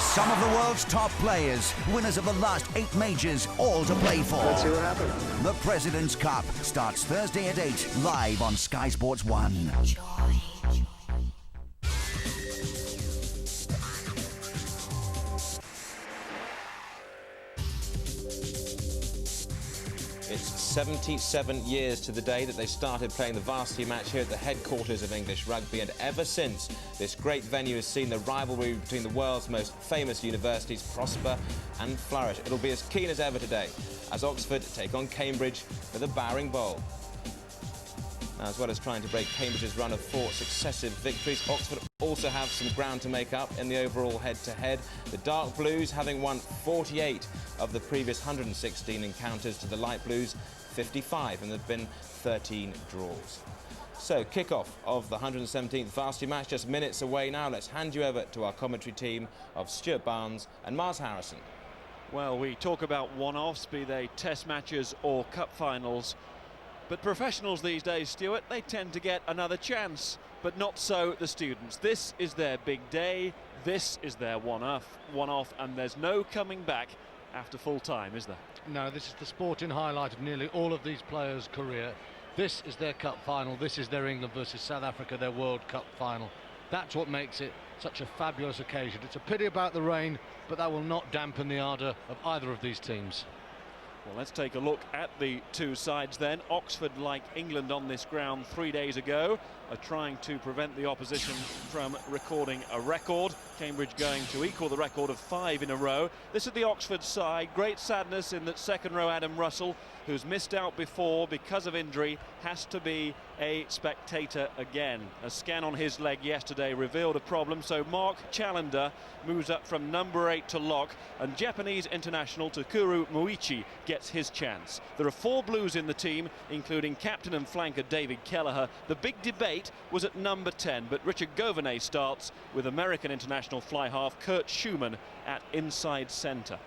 Some of the world's top players, winners of the last 8 majors, all to play for. Let's see what happens. The President's Cup starts Thursday at 8, live on Sky Sports 1. It's 77 years to the day that they started playing the Varsity Match here at the headquarters of English rugby, and ever since, this great venue has seen the rivalry between the world's most famous universities prosper and flourish. It'll be as keen as ever today as Oxford take on Cambridge for the Bowring Bowl. Now, as well as trying to break Cambridge's run of 4 successive victories, Oxford also have some ground to make up in the overall head-to-head. The Dark Blues having won 48 of the previous 116 encounters to the Light Blues 55, and there have been 13 draws. So, kick-off of the 117th Varsity Match just minutes away now. Let's hand you over to our commentary team of Stuart Barnes and Mars Harrison. Well, we talk about one-offs, be they test matches or cup finals. But professionals these days, Stuart, they tend to get another chance, but not so the students. This is their big day, this is their one-off, and there's no coming back after full time, is there? No, this is the sporting highlight of nearly all of these players' career. This is their cup final, this is their England versus South Africa, their World Cup final. That's what makes it such a fabulous occasion. It's a pity about the rain, but that will not dampen the ardour of either of these teams. Well, let's take a look at the two sides then. Oxford, like England on this ground 3 days ago, are trying to prevent the opposition from recording a record. Cambridge going to equal the record of 5 in a row. This is the Oxford side. Great sadness in that second row Adam Russell, who's missed out before because of injury, has to be a spectator again. A scan on his leg yesterday revealed a problem, so Mark Challender moves up from number 8 to lock, and Japanese international Takuru Muichi gets his chance. There are 4 Blues in the team, including captain and flanker David Kelleher. The big debate was at number 10, but Richard Governet starts with American international fly half Kurt Schumann at inside centre.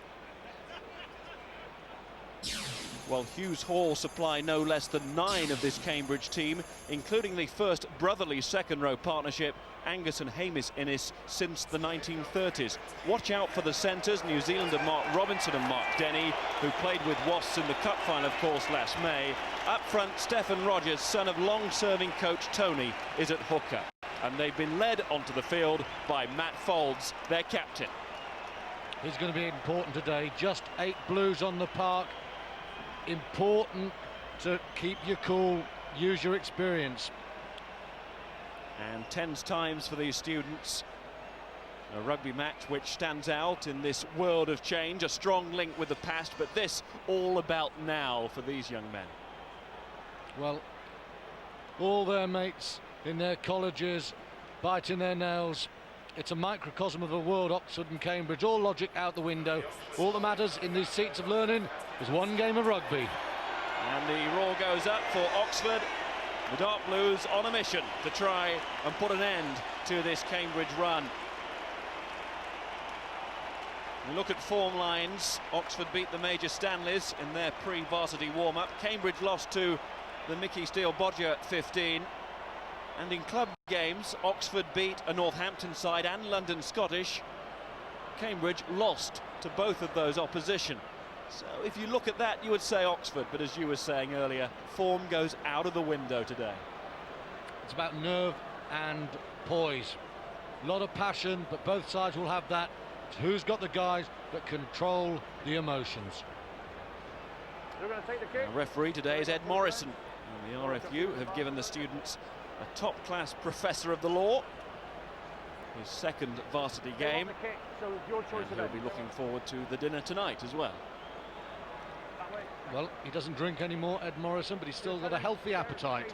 Well, Hughes Hall supply no less than 9 of this Cambridge team, including the first brotherly second-row partnership, Angus and Hamish Innes, since the 1930s. Watch out for the centres, New Zealander Mark Robinson and Mark Denny, who played with Wasps in the Cup final, of course, last May. Up front, Stephen Rogers, son of long-serving coach Tony, is at hooker. And they've been led onto the field by Matt Folds, their captain. He's going to be important today. Just 8 Blues on the park. Important to keep your cool, use your experience. And tense times for these students. A rugby match which stands out in this world of change, a strong link with the past, but this all about now for these young men. Well, all their mates in their colleges, biting their nails. It's a microcosm of the world, Oxford and Cambridge. All logic out the window. All that matters in these seats of learning is one game of rugby. And the roar goes up for Oxford. The Dark Blues on a mission to try and put an end to this Cambridge run. We look at form lines. Oxford beat the Major Stanleys in their pre-varsity warm-up. Cambridge lost to the Mickey Steele-Bodger at 15. And in club games, Oxford beat a Northampton side and London Scottish. Cambridge lost to both of those opposition. So if you look at that, you would say Oxford, but as you were saying earlier, form goes out of the window today. It's about nerve and poise. A lot of passion, but both sides will have that. It's who's got the guys that control the emotions. The referee today is Ed Morrison. And the RFU have given the students a top-class professor of the law. His second varsity game. And he'll be looking forward to the dinner tonight as well. Well, he doesn't drink anymore, Ed Morrison, but he's still got a healthy appetite.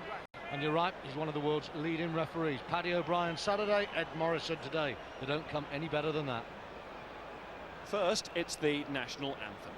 And you're right, he's one of the world's leading referees. Paddy O'Brien Saturday, Ed Morrison today. They don't come any better than that. First, it's the national anthem.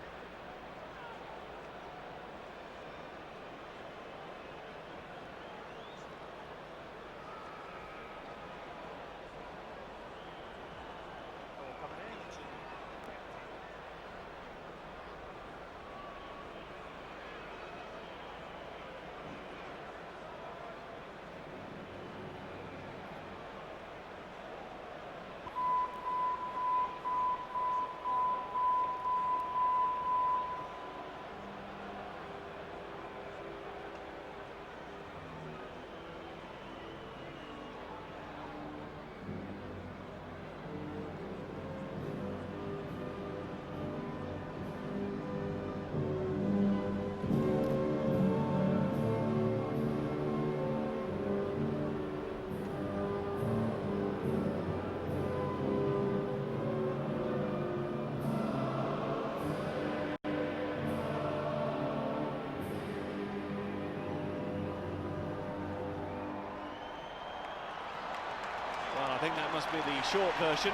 think that must be the short version.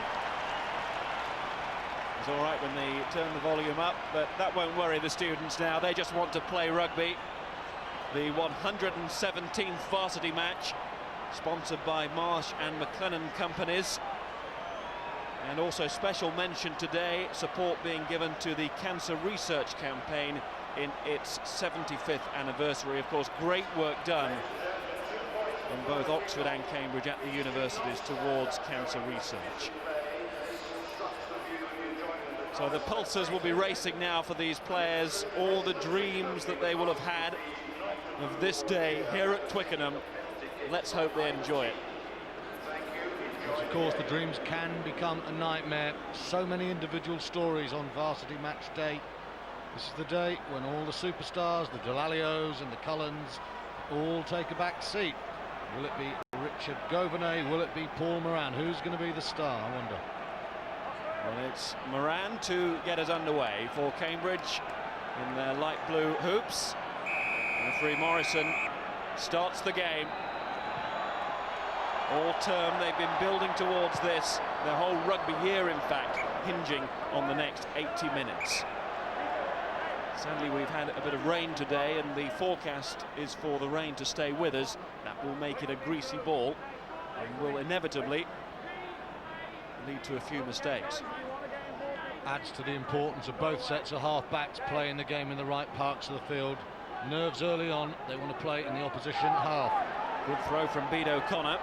It's all right when they turn the volume up, but that won't worry the students now. They just want to play rugby. The 117th Varsity Match, sponsored by Marsh and McLennan Companies. And also special mention today, support being given to the Cancer Research Campaign in its 75th anniversary. Of course, great work done in both Oxford and Cambridge at the universities towards cancer research. So the pulsers will be racing now for these players. All the dreams that they will have had of this day here at Twickenham, let's hope they enjoy it. Of course, the dreams can become a nightmare. So many individual stories on Varsity Match Day. This is the day when all the superstars, the Delalios and the Cullens, all take a back seat. Will it be Richard Govenay? Will it be Paul Moran? Who's going to be the star, I wonder? Well, it's Moran to get us underway for Cambridge in their light blue hoops. Referee Morrison starts the game. All term they've been building towards this, their whole rugby year in fact, hinging on the next 80 minutes. Sadly, we've had a bit of rain today, and the forecast is for the rain to stay with us. That will make it a greasy ball and will inevitably lead to a few mistakes. Adds to the importance of both sets of half-backs playing the game in the right parts of the field. Nerves early on, they want to play in the opposition half. Good throw from Bede O'Connor,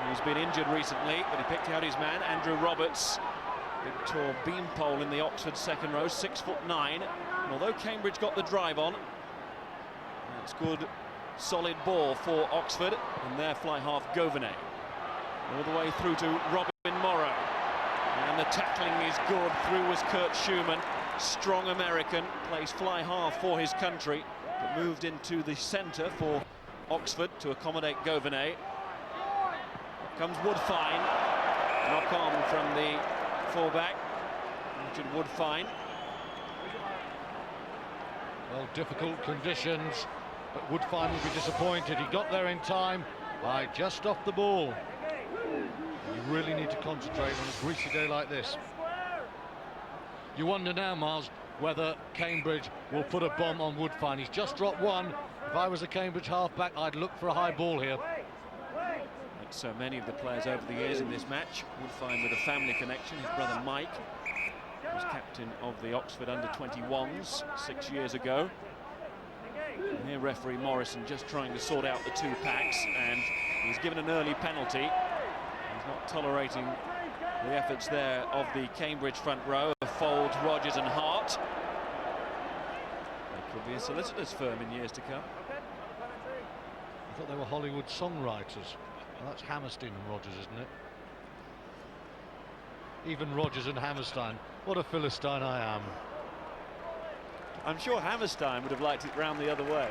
who's been injured recently, but he picked out his man, Andrew Roberts. Big tall beanpole in the Oxford second row, 6'9". And although Cambridge got the drive on, it's good, solid ball for Oxford, and their fly half Govenay. All the way through to Robin Morrow. And the tackling is good. Through was Kurt Schumann, strong American, plays fly half for his country, but moved into the centre for Oxford to accommodate Govenay. Comes Woodfine, knock on from the fullback, Richard Woodfine. Well, difficult conditions, but Woodfine will be disappointed. He got there in time by just off the ball. You really need to concentrate on a greasy day like this. You wonder now, Miles, whether Cambridge will put a bomb on Woodfine. He's just dropped one. If I was a Cambridge halfback, I'd look for a high ball here. Like so many of the players over the years in this match, Woodfine with a family connection. His brother Mike was captain of the Oxford under-21s 6 years ago. And here referee Morrison just trying to sort out the two packs, and he's given an early penalty. He's not tolerating the efforts there of the Cambridge front row of Folds, Rogers and Hart. They could be a solicitor's firm in years to come. I thought they were Hollywood songwriters. Well, that's Hammerstein and Rogers, isn't it? Even Rogers and Hammerstein. What a Philistine I am. I'm sure Hammerstein would have liked it round the other way.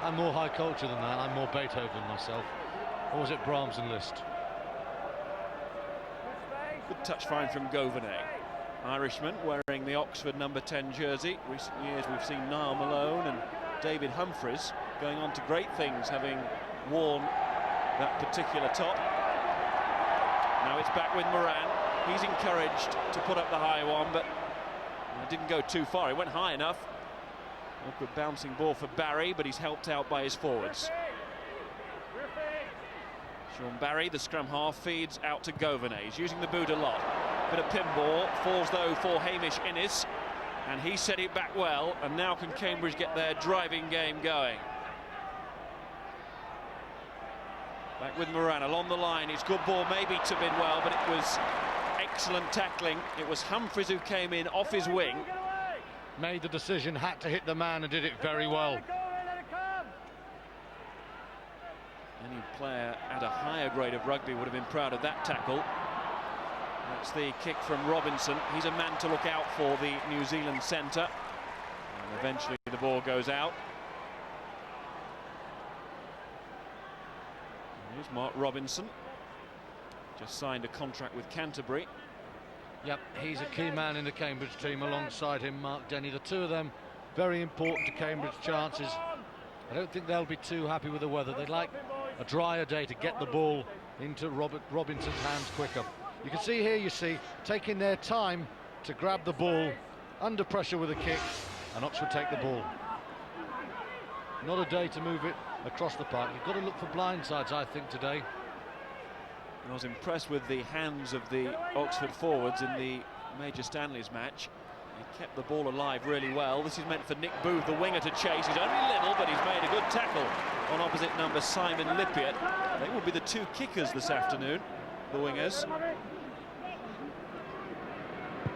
I'm more high culture than that. I'm more Beethoven myself. Or was it Brahms and Liszt? Good touch find from Govenay. Irishman wearing the Oxford number 10 jersey. Recent years we've seen Niall Malone and David Humphreys going on to great things, having worn that particular top. Now it's back with Moran. He's encouraged to put up the high one, but it didn't go too far. It went high enough. Awkward bouncing ball for Barry, but he's helped out by his forwards. Sean Barry, the scrum half, feeds out to Govenay. He's using the boot a lot. Bit of pinball, falls though for Hamish Innes, and he set it back well, and now can Cambridge get their driving game going. Back with Moran along the line. It's good ball maybe to Bidwell, but it was excellent tackling. It was Humphreys who came in off his wing. Made the decision, had to hit the man, and did it very well. Any player at a higher grade of rugby would have been proud of that tackle. That's the kick from Robinson. He's a man to look out for, the New Zealand centre. And eventually the ball goes out. Here's Mark Robinson. Just signed a contract with Canterbury. Yep, he's a key man in the Cambridge team. Alongside him, Mark Denny. The two of them, very important to Cambridge chances. I don't think they'll be too happy with the weather. They'd like a drier day to get the ball into Robinson's hands quicker. You can see here, taking their time to grab the ball, under pressure with a kick, and Oxford take the ball. Not a day to move it across the park. You've got to look for blindsides, I think, today. I was impressed with the hands of the Oxford forwards in the Major Stanley's match. He kept the ball alive really well. This is meant for Nick Booth, the winger, to chase. He's only little, but he's made a good tackle on opposite number Simon Lippiett. They will be the two kickers this afternoon, the wingers.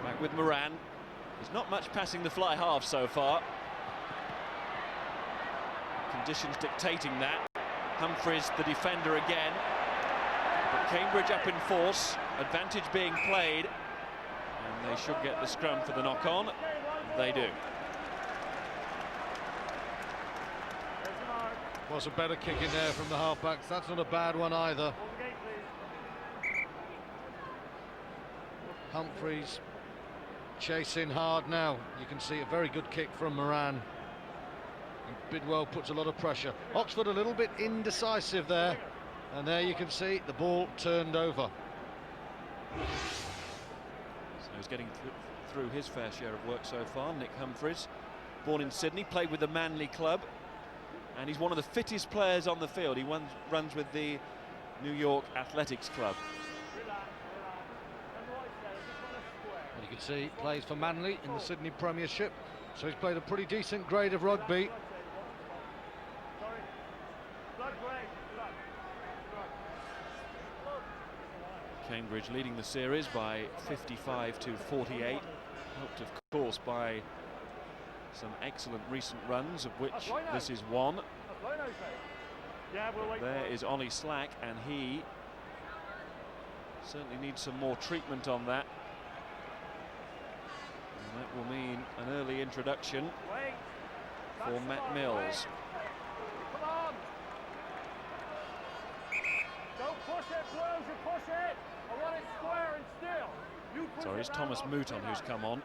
Back with Moran. He's not much passing the fly half so far. Conditions dictating that. Humphreys, the defender again. But Cambridge up in force, advantage being played. And they should get the scrum for the knock-on. They do. Was a better kick in there from the halfbacks. That's not a bad one either. Humphreys chasing hard now. You can see a very good kick from Moran. And Bidwell puts a lot of pressure. Oxford a little bit indecisive there. And there you can see the ball turned over. So he's getting through his fair share of work so far. Nick Humphreys, born in Sydney, played with the Manly club, and he's one of the fittest players on the field. He runs with the New York Athletics Club. And you can see he plays for Manly in the Sydney Premiership, so he's played a pretty decent grade of rugby. Cambridge leading the series by 55 to 48, helped of course by some excellent recent runs, of which this is one. But there is Ollie Slack, and he certainly needs some more treatment on that. And that will mean an early introduction for Matt Mills. Sorry, it's Thomas Mouton who's come on.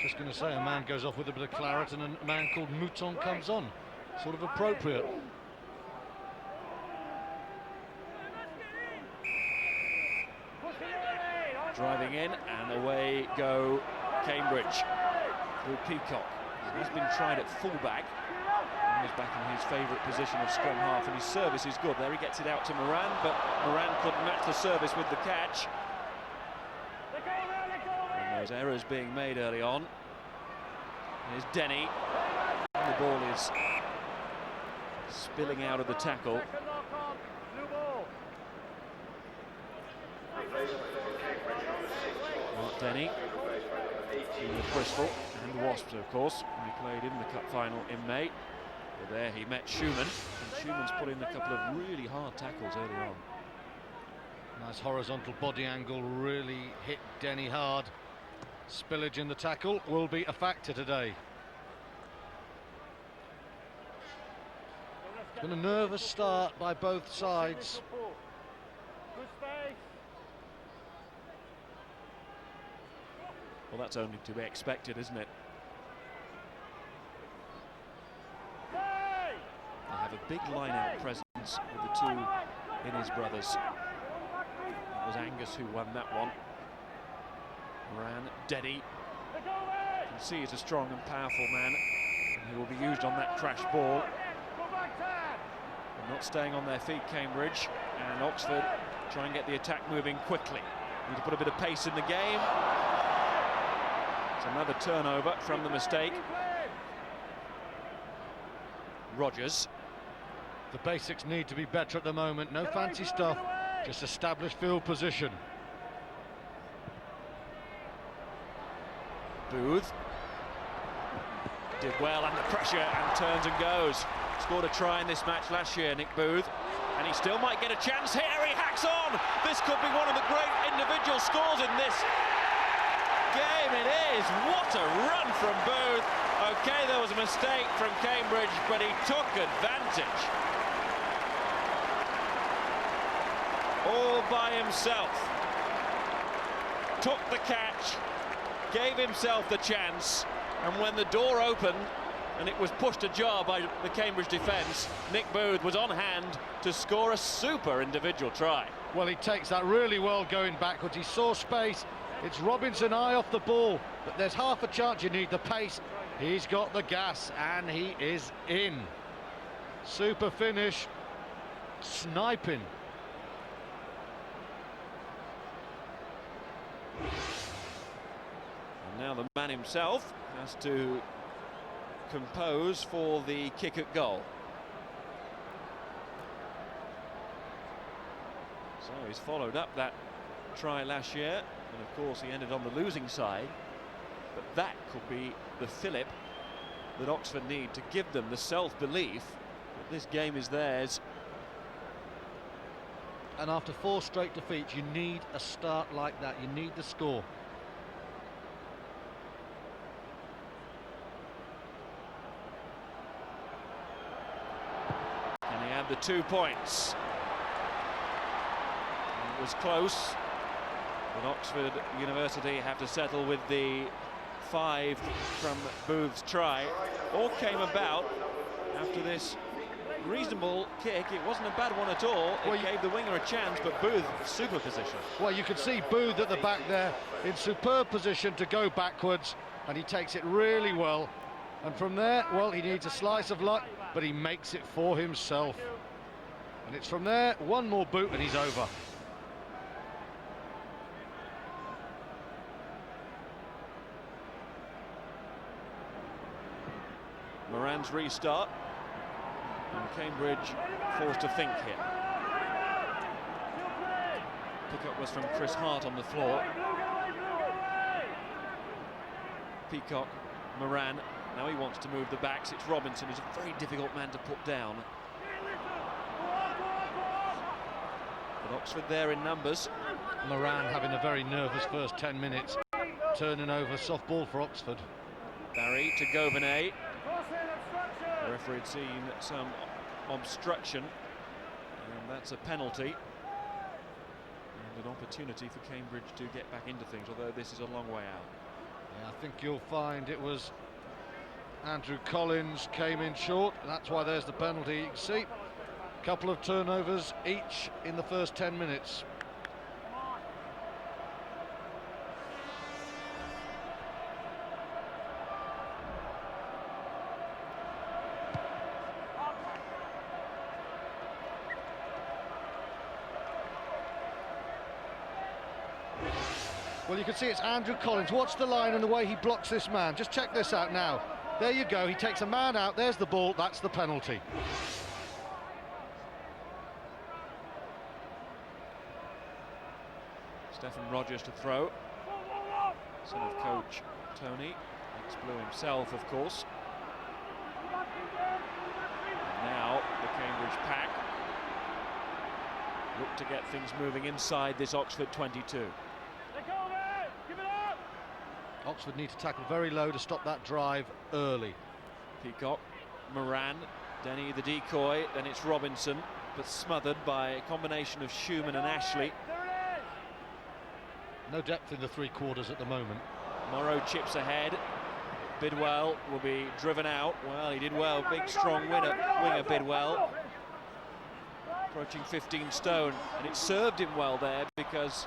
Just going to say, a man goes off with a bit of claret and a man called Mouton comes on. Sort of appropriate. Driving in, and away go Cambridge through Peacock. He's been tried at fullback. He's back in his favourite position of scrum half, and his service is good. There he gets it out to Moran, but Moran couldn't match the service with the catch. And those errors being made early on. Here's Denny. And the ball is spilling out of the tackle. Mark Denny, with Bristol and Wasps, of course. He played in the cup final in May. But there he met Schumann, and Schumann's put in a couple of really hard tackles early on. Nice horizontal body angle, really hit Denny hard. Spillage in the tackle will be a factor today. It's been a nervous start by both sides. Well, that's only to be expected, isn't it? They have a big line-out presence with the two Innes brothers. It was Angus who won that one. Moran, Denny. You can see he's a strong and powerful man, and he will be used on that crash ball. They're not staying on their feet, Cambridge, and Oxford try and get the attack moving quickly. Need to put a bit of pace in the game. It's another turnover from the mistake. Rogers. The basics need to be better at the moment. No fancy stuff, just establish field position. Booth did well under pressure and turns and goes. Scored a try in this match last year, Nick Booth, and he still might get a chance here. He hacks on. This could be one of the great individual scores in this game. It is. What a run from Booth. Okay, there was a mistake from Cambridge, but he took advantage. All by himself. Took the catch, gave himself the chance, and when the door opened and it was pushed ajar by the Cambridge defence, Nick Booth was on hand to score a super individual try. Well, he takes that really well going backwards. He saw space. It's Robinson eye off the ball, but there's half a chance. You need the pace. He's got the gas, and he is in. Super finish. Sniping. And now the man himself has to compose for the kick at goal. So he's followed up that try last year, and of course he ended on the losing side. But that could be the fillip that Oxford need to give them the self-belief that this game is theirs. And after 4 straight defeats, you need a start like that. You need the score. And he had the 2 points. It was close, but Oxford University have to settle with the 5 from Booth's try. All came about after this reasonable kick. It wasn't a bad one at all. It gave the winger a chance, but Booth, super position. Well, you can see Booth at the back there in superb position to go backwards, and he takes it really well. And from there, well, he needs a slice of luck, but he makes it for himself. And it's from there, one more boot and he's over. Moran's restart, and Cambridge forced to think here. Pickup was from Chris Hart on the floor. Peacock, Moran, now he wants to move the backs. It's Robinson, who's a very difficult man to put down. But Oxford there in numbers. Moran having a very nervous first 10 minutes, turning over softball for Oxford. Barry to Governet. The referee had seen some obstruction, and that's a penalty. And an opportunity for Cambridge to get back into things, although this is a long way out. Yeah, I think you'll find it was Andrew Collins came in short, and that's why there's the penalty. You can see a couple of turnovers each in the first 10 minutes. Well, you can see it's Andrew Collins. Watch the line and the way he blocks this man. Just check this out now. There you go. He takes a man out. There's the ball. That's the penalty. Stephen Rogers to throw. Son of coach Tony. Ex-Blue himself, of course. And now the Cambridge pack look to get things moving inside this Oxford 22. Oxford need to tackle very low to stop that drive early. Peacock, Moran, Denny the decoy, then it's Robinson, but smothered by a combination of Schumann and Ashley. No depth in the 3/4 at the moment. Morrow chips ahead. Bidwell will be driven out. Well, he did well. Big, strong winger Bidwell. Approaching 15 stone, and it served him well there because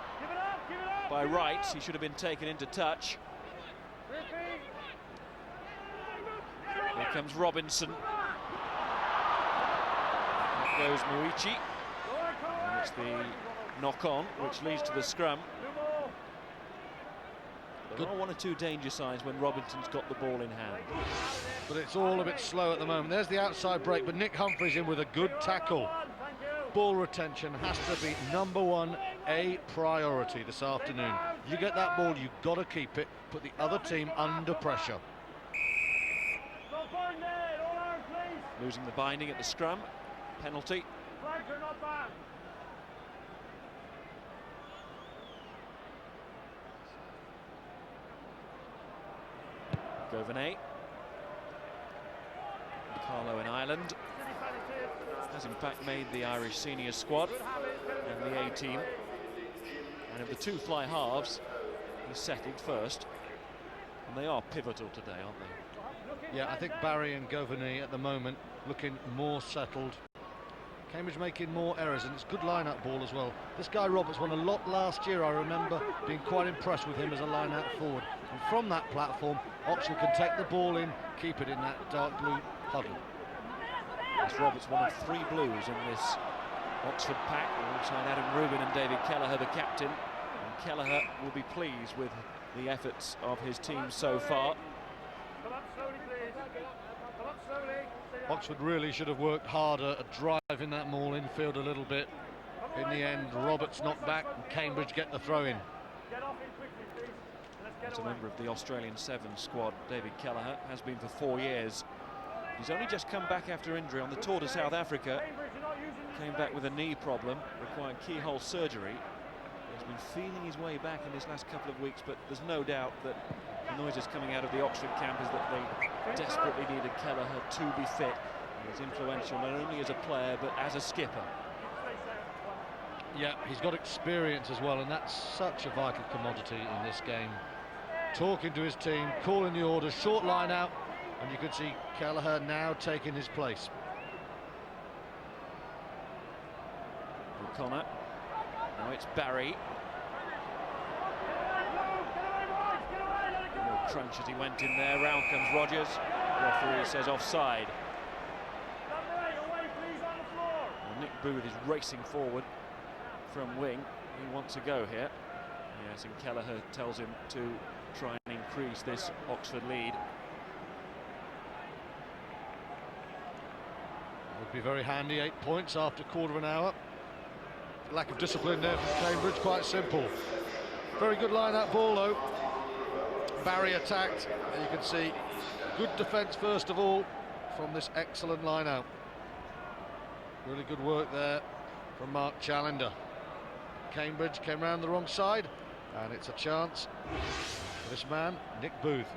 by rights he should have been taken into touch. Here comes Robinson. Up goes Muichi. And it's the knock-on, which leads to the scrum. There are 1 or 2 danger signs when Robinson's got the ball in hand. But it's all a bit slow at the moment. There's the outside break, but Nick Humphreys in with a good tackle. Ball retention has to be #1, a priority this afternoon. You get that ball, you've got to keep it, put the other team under pressure. Losing the binding at the scrum, penalty. Governet. Carlo in Ireland has in fact made the Irish senior squad and the A team. And of the 2 fly halves, he's settled first. And they are pivotal today, aren't they? Yeah, I think Barry and Governet at the moment looking more settled. Cambridge making more errors, and it's good line-out ball as well. This guy Roberts won a lot last year. I remember being quite impressed with him as a line-out forward. And from that platform, Oxford can take the ball in, keep it in that dark blue huddle. Yes, Roberts, one of 3 blues in this Oxford pack, alongside Adam Rubin and David Kelleher, the captain. And Kelleher will be pleased with the efforts of his team so far. Oxford really should have worked harder at driving that maul infield a little bit. In the end, Roberts knocked back and Cambridge get the throw in. As a member of the Australian 7 squad, David Kelleher has been for 4 years. He's only just come back after injury on the tour to South Africa. Came back with a knee problem, required keyhole surgery. He's been feeling his way back in this last couple of weeks, but there's no doubt that the noises coming out of the Oxford camp is that they desperately needed Kelleher to be fit. He's influential not only as a player, but as a skipper. Yeah, he's got experience as well, and that's such a vital commodity in this game. Talking to his team, calling the orders, short line out, and you can see Kelleher now taking his place. O'Connor. Now it's Barry. A little crunch as he went in there. Round comes Rogers. The referee says offside. Well, Nick Booth is racing forward from wing. He wants to go here. Yes, and Kelleher tells him to try and increase this Oxford lead. Would be very handy, 8 points after quarter of an hour. Lack of discipline there from Cambridge, quite simple. Very good line-out ball though. Barry attacked, and you can see good defence first of all from this excellent line-out. Really good work there from Mark Challenger. Cambridge came round the wrong side, and it's a chance for this man, Nick Booth.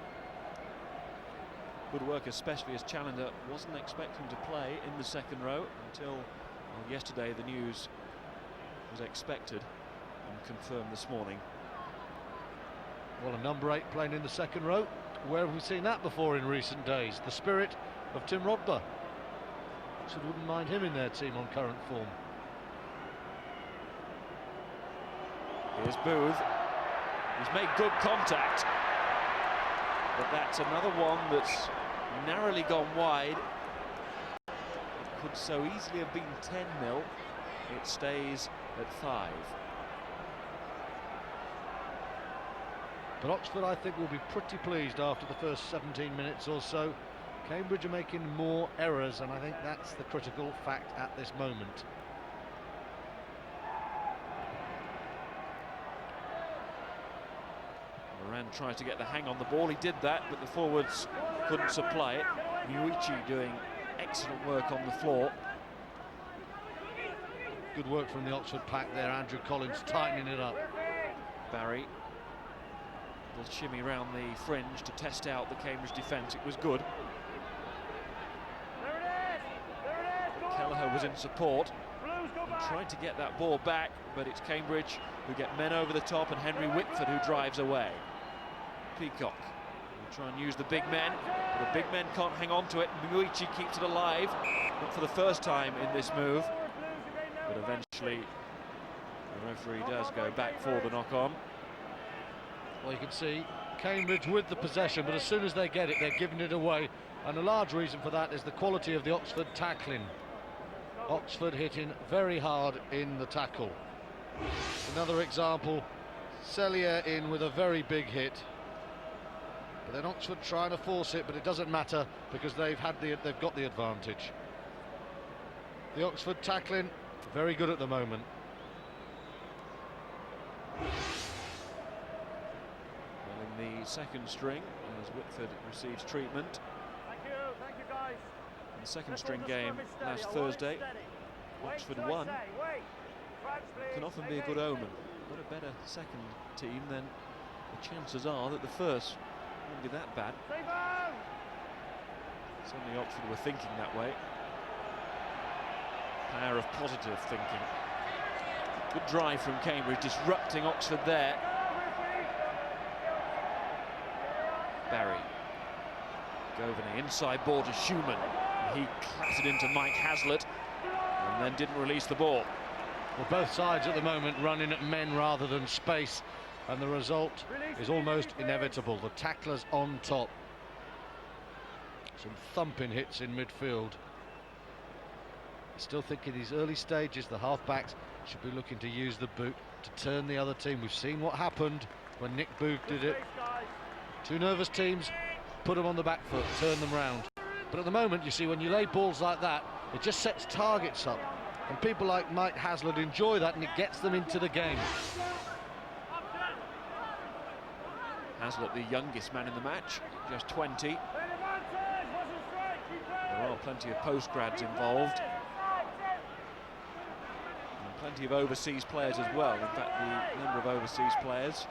Good work, especially as Challenger wasn't expecting to play in the second row until, well, yesterday the news was expected and confirmed this morning. Well, a number 8 playing in the second row. Where have we seen that before in recent days? The spirit of Tim Rodber. So wouldn't mind him in their team on current form. Here's Booth. He's made good contact, but that's another one that's narrowly gone wide. It could so easily have been 10-0. It stays at 5. But Oxford, I think, will be pretty pleased after the first 17 minutes or so. Cambridge are making more errors, and I think that's the critical fact at this moment. Moran tried to get the hang on the ball. He did that, but the forwards couldn't supply it. Muichi doing excellent work on the floor. Good work from the Oxford pack there. Andrew Collins tightening it up. Barry will shimmy round the fringe to test out the Cambridge defence. It was good. Kelleher was in support and tried to get that ball back, but it's Cambridge who get men over the top, and Henry Whitford who drives away. Peacock will try and use the big men, but the big men can't hang on to it. Muichi keeps it alive, not for the first time in this move, but eventually the referee does go back for the knock-on. Well, you can see Cambridge with the possession, but as soon as they get it, they're giving it away, and a large reason for that is the quality of the Oxford tackling. Oxford hitting very hard in the tackle. Another example, Cellier in with a very big hit, but then Oxford trying to force it, but it doesn't matter because they've got the advantage. The Oxford tackling very good at the moment. Well, in the second string, as Whitford receives treatment. Thank you guys. In the second string game last Thursday, Oxford won. It can often be a good omen. Got a better second team, then the chances are that the first won't be that bad. Certainly Oxford were thinking that way. Power of positive thinking. Good drive from Cambridge, disrupting Oxford there. Barry. Governey, inside ball to Schumann. He clapped it into Mike Hazlitt. and then didn't release the ball. Well, both sides at the moment running at men rather than space, and the result is almost inevitable. The tacklers on top. Some thumping hits in midfield. I still think in these early stages the half-backs should be looking to use the boot to turn the other team. We've seen what happened when Nick Booth did it. Two nervous teams, put them on the back foot, turn them round. But at the moment, you see, when you lay balls like that, it just sets targets up. And people like Mike Hazlitt enjoy that, and it gets them into the game. Hazlitt, the youngest man in the match, just 20. There are plenty of post-grads involved. And plenty of overseas players as well. In fact, the number of overseas players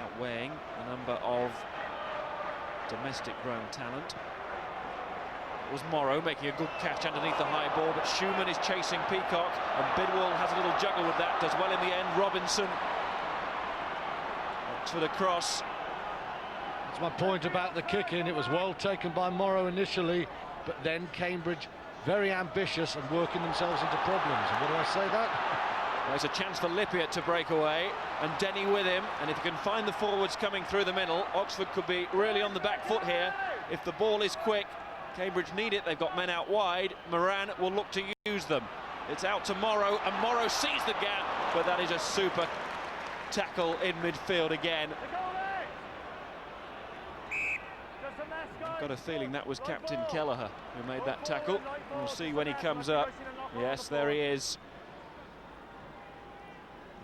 outweighing the number of domestic-grown talent. It was Morrow making a good catch underneath the high ball, but Schumann is chasing Peacock, and Bidwell has a little juggle with that, does well in the end. Robinson to the cross. That's my point about the kick-in. It was well taken by Morrow initially, but then Cambridge very ambitious and working themselves into problems. And what do I say that? There's a chance for Lippiott to break away, and Denny with him, and if he can find the forwards coming through the middle, Oxford could be really on the back foot here. If the ball is quick, Cambridge need it. They've got men out wide. Moran will look to use them. It's out to Morrow, and Morrow sees the gap, but that is a super tackle in midfield again. I've got a feeling that was Captain Kelleher who made that tackle. We'll see when he comes up. Yes, there he is.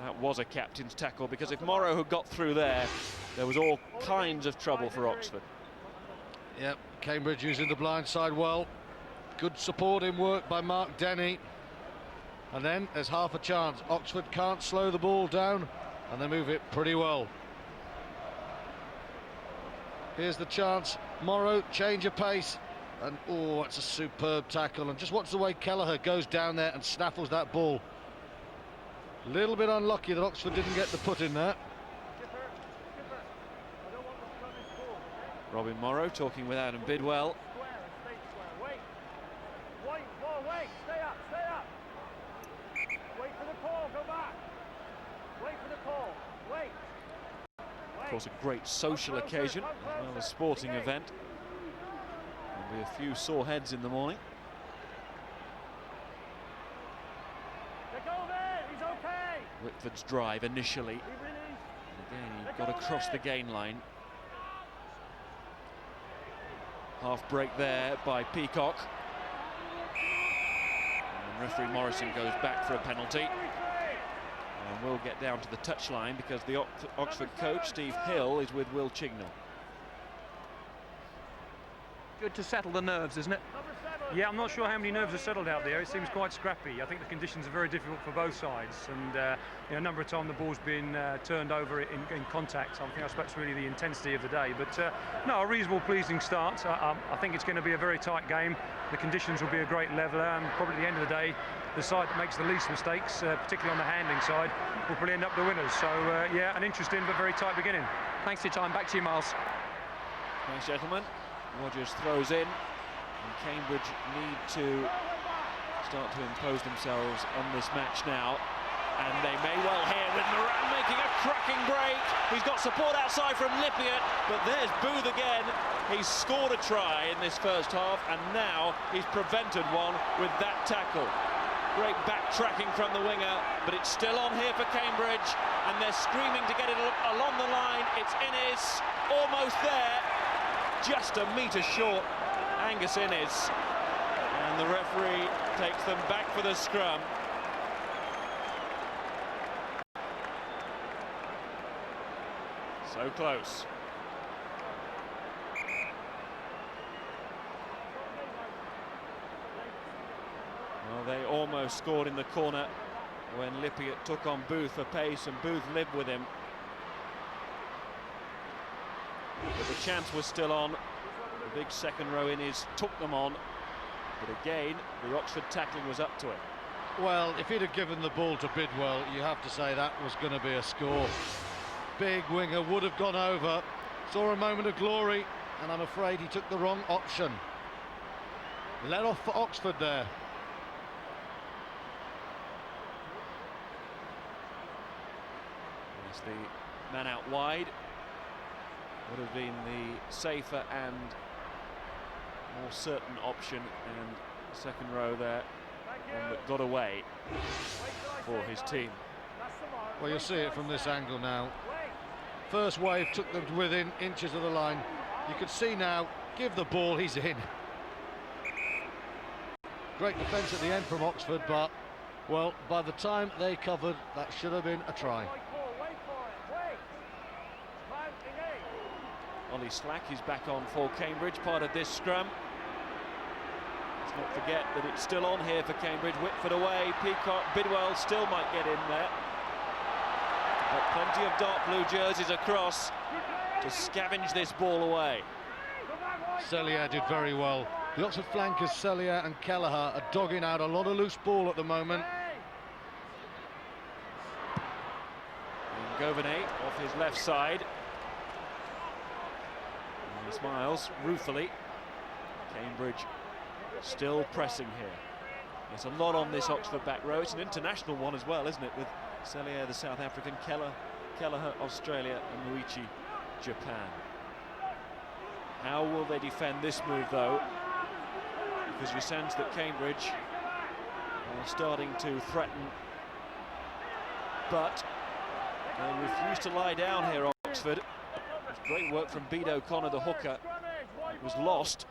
That was a captain's tackle, because if Morrow had got through there, there was all kinds of trouble for Oxford. Yep, Cambridge using the blind side well. Good supporting work by Mark Denny. And then there's half a chance. Oxford can't slow the ball down, and they move it pretty well. Here's the chance. Morrow, change of pace. And oh, it's a superb tackle. And just watch the way Kelleher goes down there and snaffles that ball. A little bit unlucky that Oxford didn't get the put in there. Robin Morrow talking with Adam Bidwell. Wait, stay up. Wait for the call, go back. Wait for the call, wait. Of course, a great social occasion, as well as a sporting event. There'll be a few sore heads in the morning. Whitford's drive initially. Again, he got across the gain line. Half break there by Peacock. And referee Morrison goes back for a penalty. And we'll get down to the touchline because the Oxford coach, Steve Hill, is with Will Chignall. Good to settle the nerves, isn't it? Yeah, I'm not sure how many nerves are settled out there. It seems quite scrappy. I think the conditions are very difficult for both sides, and a number of times the ball's been turned over in contact. I think that's really the intensity of the day. But no, a reasonable, pleasing start. I think it's going to be a very tight game. The conditions will be a great leveler, and probably at the end of the day, the side that makes the least mistakes, particularly on the handling side, will probably end up the winners. So yeah, an interesting but very tight beginning. Thanks for your time. Back to you, Miles. Thanks, gentlemen. Rogers throws in. And Cambridge need to start to impose themselves on this match now, and they may well here with Moran making a cracking break. He's got support outside from Lippiott, but there's Booth again. He's scored a try in this first half, and now he's prevented one with that tackle. Great backtracking from the winger, but it's still on here for Cambridge, and they're screaming to get it along the line. It's Innes, almost there, just a metre short. Angus Innes, and the referee takes them back for the scrum. So close. Well, they almost scored in the corner when Lippiott took on Booth for pace, and Booth lived with him. But the chance was still on. The big second row Innes took them on, but again the Oxford tackling was up to it. Well, if he'd have given the ball to Bidwell, you have to say that was going to be a score. Big winger would have gone over. Saw a moment of glory, and I'm afraid he took the wrong option. Let off for Oxford there. Yes, the man out wide would have been the safer and more certain option, and the second row there, one that got away for his team. Well, you'll see it from this angle now. First wave took them within inches of the line. You can see now, give the ball, he's in. Great defence at the end from Oxford, but, well, by the time they covered, that should have been a try. Ollie Slack is back on for Cambridge, part of this scrum. Let's not forget that it's still on here for Cambridge. Whitford away, Peacock, Bidwell still might get in there. But plenty of dark blue jerseys across to scavenge this ball away. Cellier did very well. The Oxford flankers, Cellier and Kelleher, are dogging out a lot of loose ball at the moment. And Govenay off his left side. And he smiles ruefully. Cambridge still pressing here. There's a lot on this Oxford back row. It's an international one as well, isn't it? With Cellier, the South African, Kelleher, Australia, and Muichi, Japan. How will they defend this move, though? Because you sense that Cambridge are starting to threaten, but they refuse to lie down here, Oxford. Great work from Bede O'Connor, the hooker. It was lost.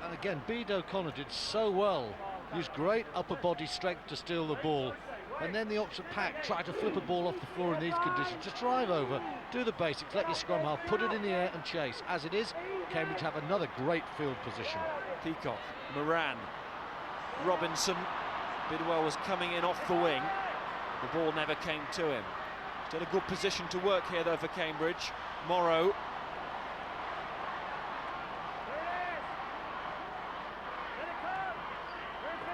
And again, Bede O'Connor did so well. Used great upper body strength to steal the ball. And then the Oxford pack tried to flip a ball off the floor in these conditions. Just drive over, do the basics, let your scrum half, put it in the air and chase. As it is, Cambridge have another great field position. Peacock, Moran, Robinson. Bidwell was coming in off the wing. The ball never came to him. Still a good position to work here, though, for Cambridge. Morrow.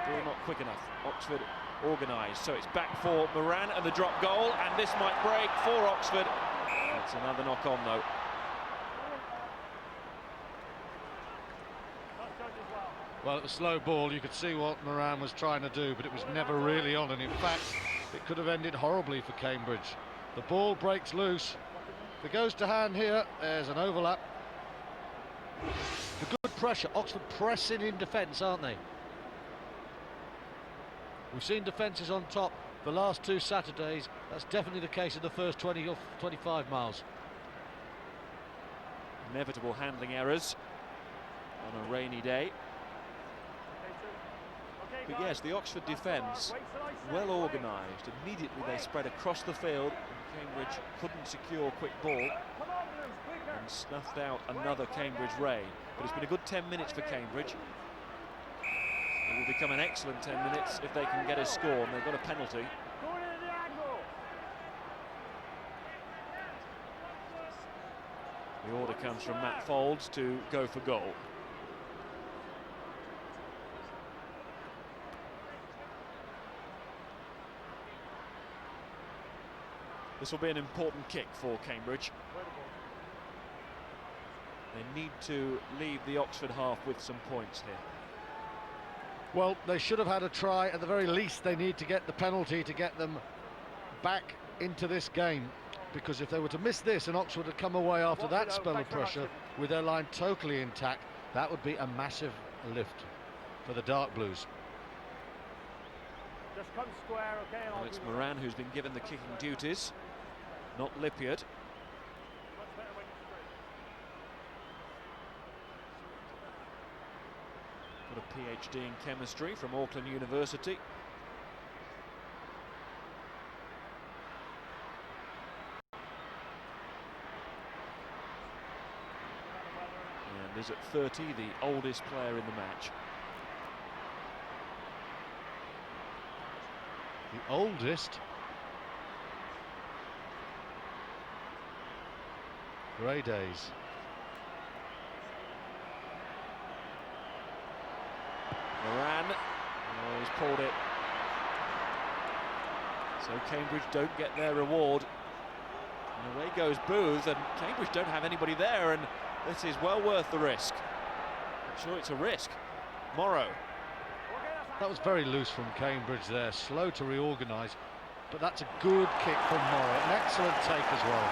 Still not quick enough. Oxford organised, so it's back for Moran and the drop goal, and this might break for Oxford. That's another knock on, though. Well, it was slow ball. You could see what Moran was trying to do, but it was never really on, and in fact it could have ended horribly for Cambridge. The ball breaks loose. If it goes to hand here, there's an overlap. The good pressure. Oxford pressing in defence, aren't they? We've seen defences on top the last 2 Saturdays. That's definitely the case in the first 20 or 25 miles. Inevitable handling errors on a rainy day. But yes, the Oxford defence, well organised. Immediately they spread across the field, and Cambridge couldn't secure quick ball and snuffed out another Cambridge raid. But it's been a good 10 minutes for Cambridge. It will become an excellent 10 minutes if they can get a score, and they've got a penalty. The order comes from Matt Folds to go for goal. This will be an important kick for Cambridge. They need to leave the Oxford half with some points here. Well, they should have had a try. At the very least, they need to get the penalty to get them back into this game. Because if they were to miss this and Oxford had come away after that spell of pressure with their line totally intact, that would be a massive lift for the Dark Blues. Just come square, okay? Well, it's Moran who's been given the kicking duties, not Lippiard. Got a PhD in chemistry from Auckland University. And is at 30 the oldest player in the match. The oldest. Grey days. Moran, oh, he's pulled it. So Cambridge don't get their reward. And away goes Booth, and Cambridge don't have anybody there, and this is well worth the risk. Sure, it's a risk. Morrow. That was very loose from Cambridge there, slow to reorganise, but that's a good kick from Morrow, an excellent take as well.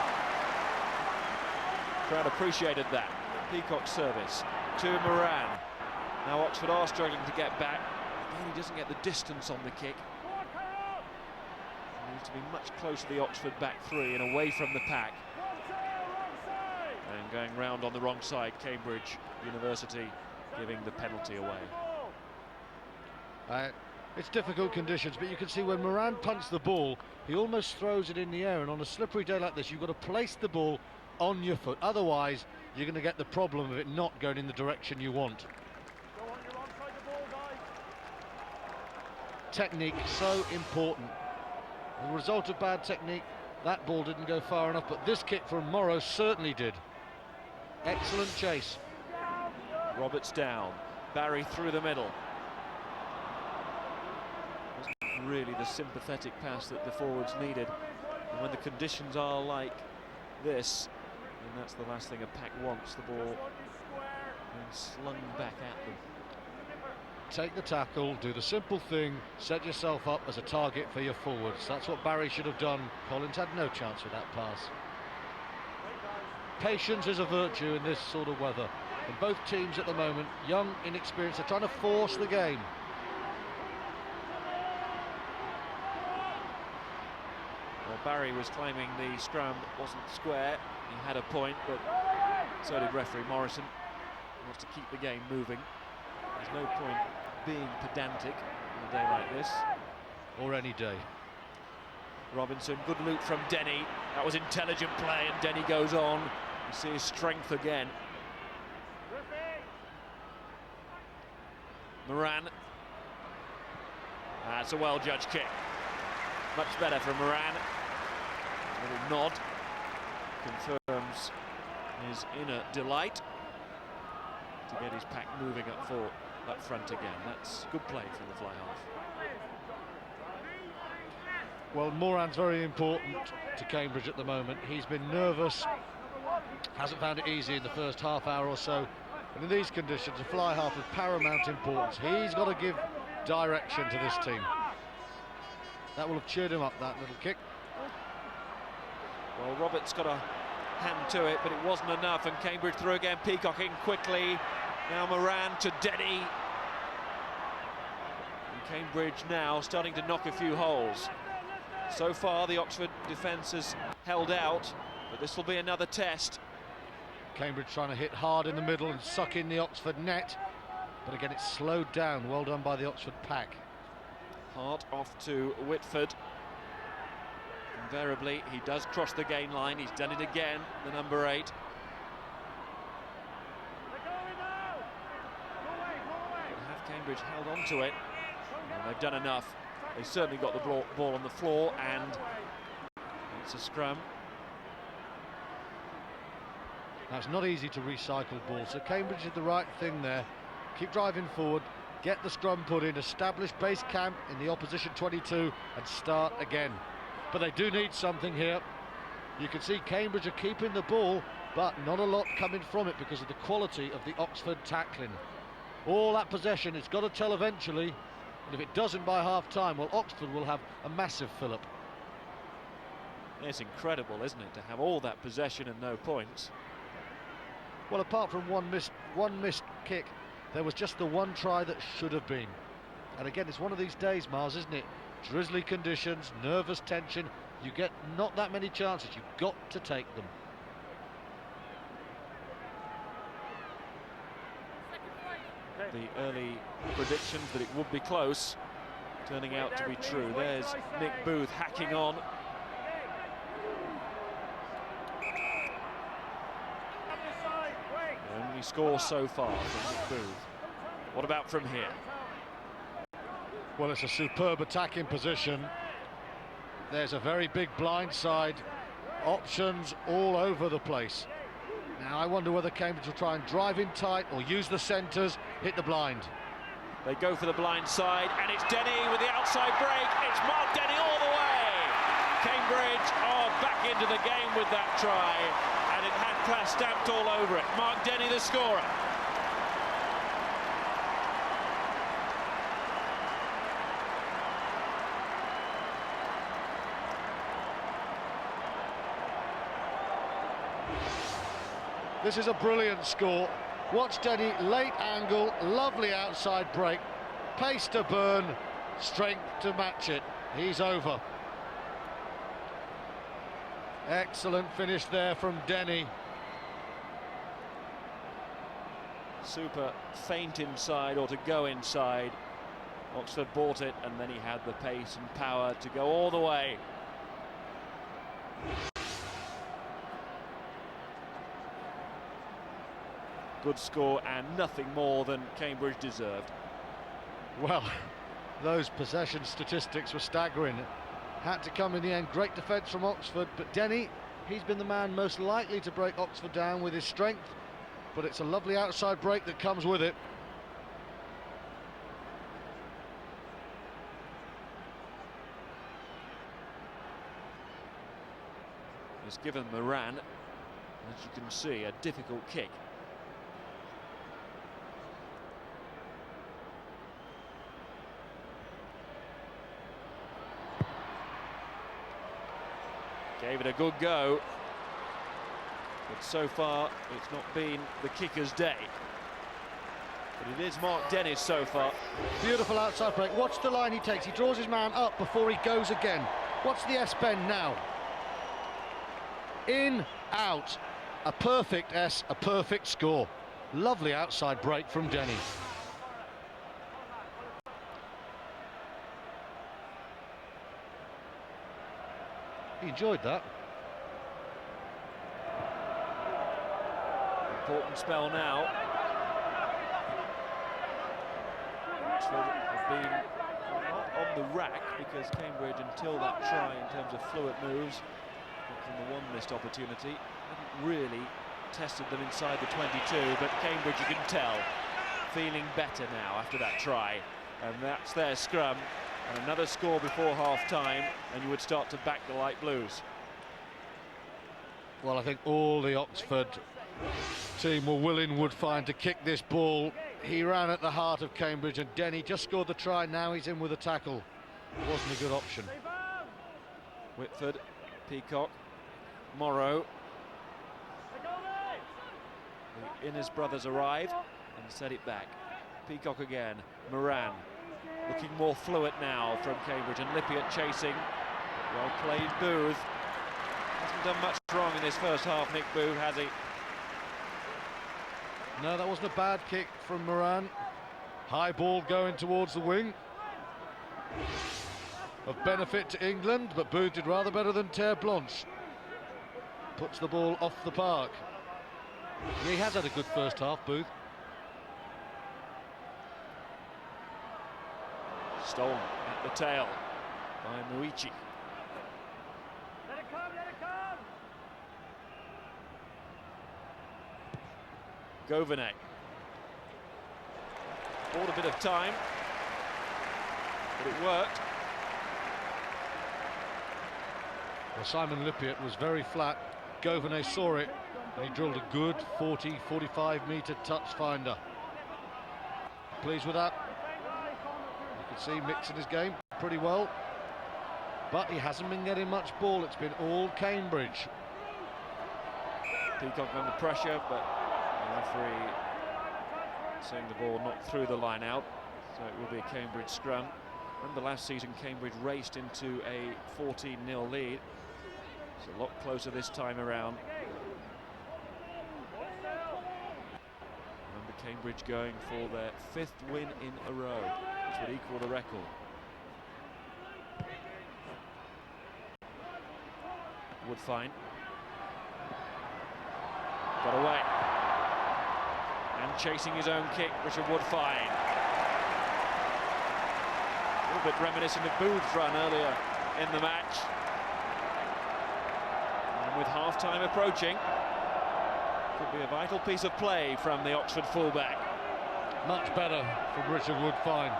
Crowd appreciated that. Peacock's service to Moran. Now Oxford are struggling to get back. Again, he doesn't get the distance on the kick. He needs to be much closer to the Oxford back three and away from the pack. And going round on the wrong side, Cambridge University giving the penalty away. It's difficult conditions, but you can see when Moran punts the ball, he almost throws it in the air, and on a slippery day like this, you've got to place the ball on your foot. Otherwise, you're going to get the problem of it not going in the direction you want. Technique, so important. As a result of bad technique, that ball didn't go far enough, but this kick from Morrow certainly did. Excellent chase. Roberts down, Barry through the middle. Wasn't really the sympathetic pass that the forwards needed. And when the conditions are like this, then that's the last thing a pack wants, the ball being slung back at them. Take the tackle, do the simple thing, set yourself up as a target for your forwards. That's what Barry should have done. Collins had no chance with that pass. Patience is a virtue in this sort of weather. And both teams at the moment, young, inexperienced, are trying to force the game. Well, Barry was claiming the scrum wasn't square. He had a point, but so did referee Morrison. He wants to keep the game moving. There's no point being pedantic on a day like this. Or any day. Robinson, good loop from Denny. That was intelligent play, and Denny goes on. You see his strength again. Moran. That's a well-judged kick. Much better from Moran. A little nod confirms his inner delight to get his pack moving up front again. That's good play from the fly half. Well, Moran's very important to Cambridge at the moment. He's been nervous, hasn't found it easy in the first half hour or so. And in these conditions, a fly half of paramount importance. He's got to give direction to this team. That will have cheered him up, that little kick. Well, Roberts got a hand to it, but it wasn't enough, and Cambridge through again, Peacocking quickly. Now Moran to Denny. And Cambridge now starting to knock a few holes. So far, the Oxford defence has held out, but this will be another test. Cambridge trying to hit hard in the middle and suck in the Oxford net, but again it's slowed down. Well done by the Oxford pack. Hart off to Whitford. Invariably he does cross the gain line. He's done it again, the number 8. But have Cambridge held on to it? And they've done enough. They certainly got the ball on the floor, and it's a scrum. Now, it's not easy to recycle balls, so Cambridge did the right thing there. Keep driving forward, get the scrum put in, establish base camp in the opposition 22 and start again. But they do need something here. You can see Cambridge are keeping the ball, but not a lot coming from it because of the quality of the Oxford tackling. All that possession, it's got to tell eventually, and if it doesn't by half-time, well, Oxford will have a massive fill-up. It's incredible, isn't it, to have all that possession and no points. Well, apart from one missed kick, there was just the one try that should have been. And again, it's one of these days, Miles, isn't it? Drizzly conditions, nervous tension. You get not that many chances. You've got to take them. The early predictions that it would be close turning out to be true. There's Nick Booth hacking on. The only score so far from Nick Booth. What about from here? Well, it's a superb attacking position. There's a very big blind side. Options all over the place. Now I wonder whether Cambridge will try and drive in tight or use the centres, hit the blind. They go for the blind side, and it's Denny with the outside break. It's Mark Denny all the way. Cambridge are back into the game with that try, and it had class stamped all over it. Mark Denny, the scorer. This is a brilliant score. Watch Denny, late angle, lovely outside break, pace to burn, strength to match it. He's over. Excellent finish there from Denny. Super feint inside, or to go inside. Oxford bought it, and then he had the pace and power to go all the way. Good score, and nothing more than Cambridge deserved. Well, those possession statistics were staggering. Had to come in the end. Great defence from Oxford, but Denny, he's been the man most likely to break Oxford down with his strength, but it's a lovely outside break that comes with it. He's given Moran, as you can see, a difficult kick. Gave it a good go, but so far it's not been the kicker's day. But it is Mark Dennis so far. Beautiful outside break. Watch the line he takes. He draws his man up before he goes again. Watch the S bend now. In, out. A perfect S, a perfect score. Lovely outside break from Denny. He enjoyed that. Important spell now. Oxford have been not on the rack, because Cambridge, until that try in terms of fluid moves from the one missed opportunity, hadn't really tested them inside the 22, but Cambridge, you can tell, feeling better now after that try. And that's their scrum. And another score before half-time, and you would start to back the light blues. Well, I think all the Oxford team were willing Woodfine to kick this ball. He ran at the heart of Cambridge, and Denny just scored the try. Now he's in with a tackle. It wasn't a good option. Whitford, Peacock, Morrow. The Innes brothers arrive and set it back. Peacock again, Moran. Looking more fluid now from Cambridge, and Lippiott chasing. Well played, Booth. Hasn't done much wrong in this first half, Nick Booth, has he? No, that wasn't a bad kick from Moran. High ball going towards the wing. Of benefit to England, but Booth did rather better than Terre Blanche. Puts the ball off the park. He has had a good first half, Booth. Stolen at the tail by Muichi. Let it come, let it come! Govenet. Bought a bit of time, but it worked. Well, Simon Lippiott was very flat. Govenet saw it, and he drilled a good 40-45 metre touch finder. Pleased with that. You can see mixing his game pretty well, but he hasn't been getting much ball. It's been all Cambridge. Peacock under pressure, but the referee saying the ball not through the line out, so it will be a Cambridge scrum. Remember last season Cambridge raced into a 14-0 lead. It's a lot closer this time around. Remember Cambridge going for their 5th win in a row, which would equal the record. Woodfine got away, and chasing his own kick, Richard Woodfine. A little bit reminiscent of Booth's run earlier in the match. And with half-time approaching, could be a vital piece of play from the Oxford fullback. Much better from Richard Woodfine.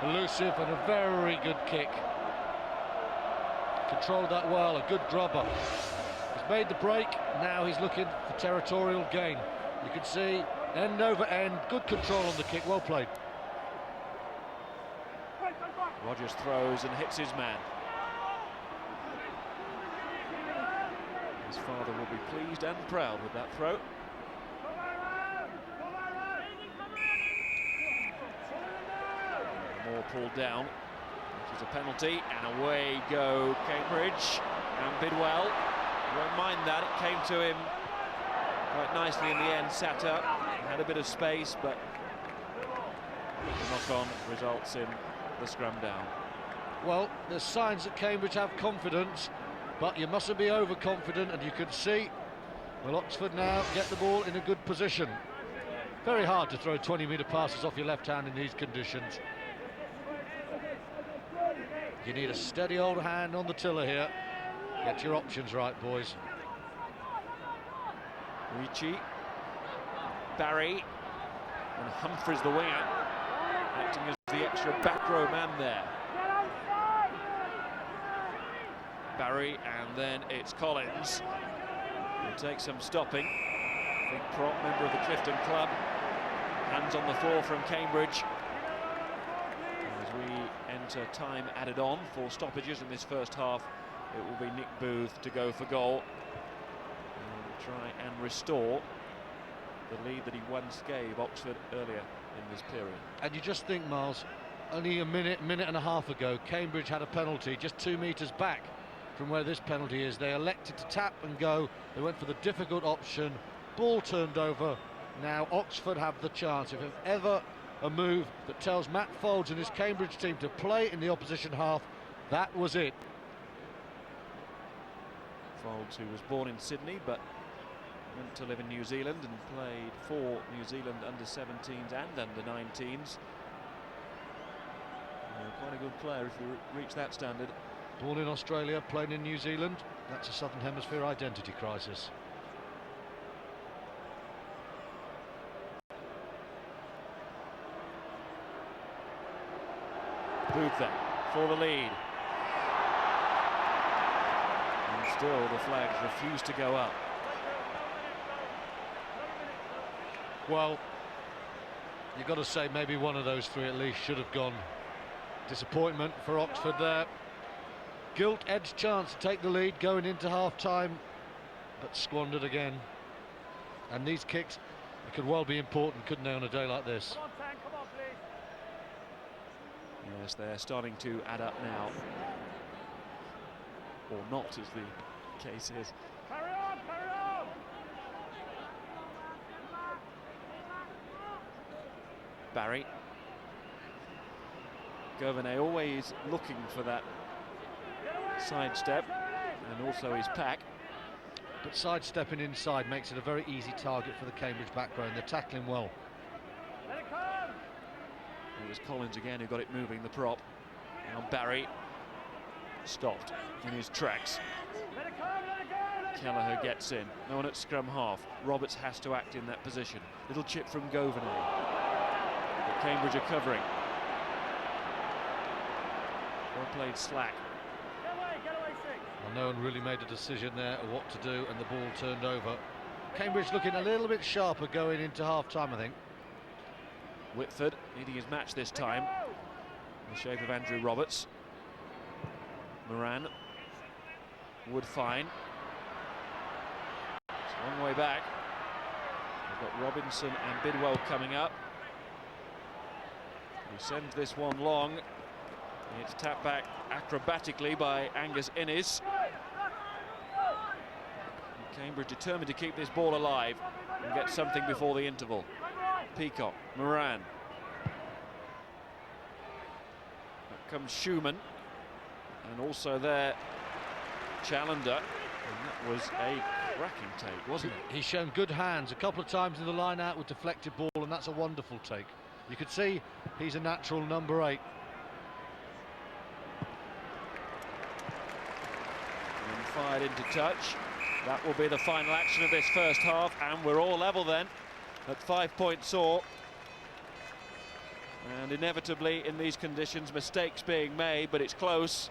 Elusive and a very good kick. Controlled that well, a good grubber. He's made the break, now he's looking for territorial gain. You can see end over end, good control on the kick, well played. Rogers throws and hits his man. His father will be pleased and proud with that throw. pulled down, which is a penalty, and away go Cambridge, and Bidwell won't mind that. It came to him quite nicely in the end, sat up, had a bit of space, but the knock-on results in the scrum down. Well, there's signs that Cambridge have confidence, but you mustn't be overconfident, and you can see, well, Oxford now get the ball in a good position. Very hard to throw 20-metre passes off your left hand in these conditions. You need a steady old hand on the tiller here. Get your options right, boys. Ricci, Barry, and Humphreys the winger, acting as the extra back row man there. Barry, and then it's Collins. Will take some stopping. Big prop, member of the Clifton Club. Hands on the floor from Cambridge. As we enter time added on for stoppages in this first half, it will be Nick Booth to go for goal and try and restore the lead that he once gave Oxford earlier in this period. And you just think, Miles, only a minute and a half ago, Cambridge had a penalty just 2 metres back from where this penalty is. They elected to tap and go. They went for the difficult option. Ball turned over. Now Oxford have the chance. If there's ever a move that tells Matt Folds and his Cambridge team to play in the opposition half, that was it. Folds, who was born in Sydney but went to live in New Zealand and played for New Zealand under-17s and under-19s. Quite a good player if you reach that standard. Born in Australia, playing in New Zealand. That's a Southern Hemisphere identity crisis. Booth then for the lead. And still the flags refuse to go up. Well, you've got to say maybe one of those three at least should have gone. Disappointment for Oxford there. Gilt-edged chance to take the lead going into half-time, but squandered again. And these kicks, they could well be important, couldn't they, on a day like this? Come on, Tank, come on, please. Yes, they're starting to add up now. Or not, as the case is. Carry on, carry on! Barry. Governet always looking for that sidestep and also his pack. But sidestepping inside makes it a very easy target for the Cambridge back row, and they're tackling well. Let it come! It was Collins again who got it moving, the prop. Now Barry stopped in his tracks. Let it come, let it go, let it go! Kelleher gets in. No one at scrum half. Roberts has to act in that position. Little chip from Governet. But Cambridge are covering. Well played slack. Get away, 6. Well, no one really made a decision there of what to do, and the ball turned over. Cambridge looking a little bit sharper going into half-time, I think. Whitford needing his match this time, in the shape of Andrew Roberts. Moran would fine. It's a long way back. We've got Robinson and Bidwell coming up. He sends this one long. It's tapped back acrobatically by Angus Innes. Cambridge determined to keep this ball alive and get something before the interval. Peacock, Moran. Up comes Schumann, and also there Challender, and that was a cracking take, wasn't it? He's shown good hands a couple of times in the line out with deflected ball, and that's a wonderful take. You could see he's a natural number 8. And fired into touch. That will be the final action of this first half, and we're all level then at 5 points all. And inevitably in these conditions mistakes being made, but it's close,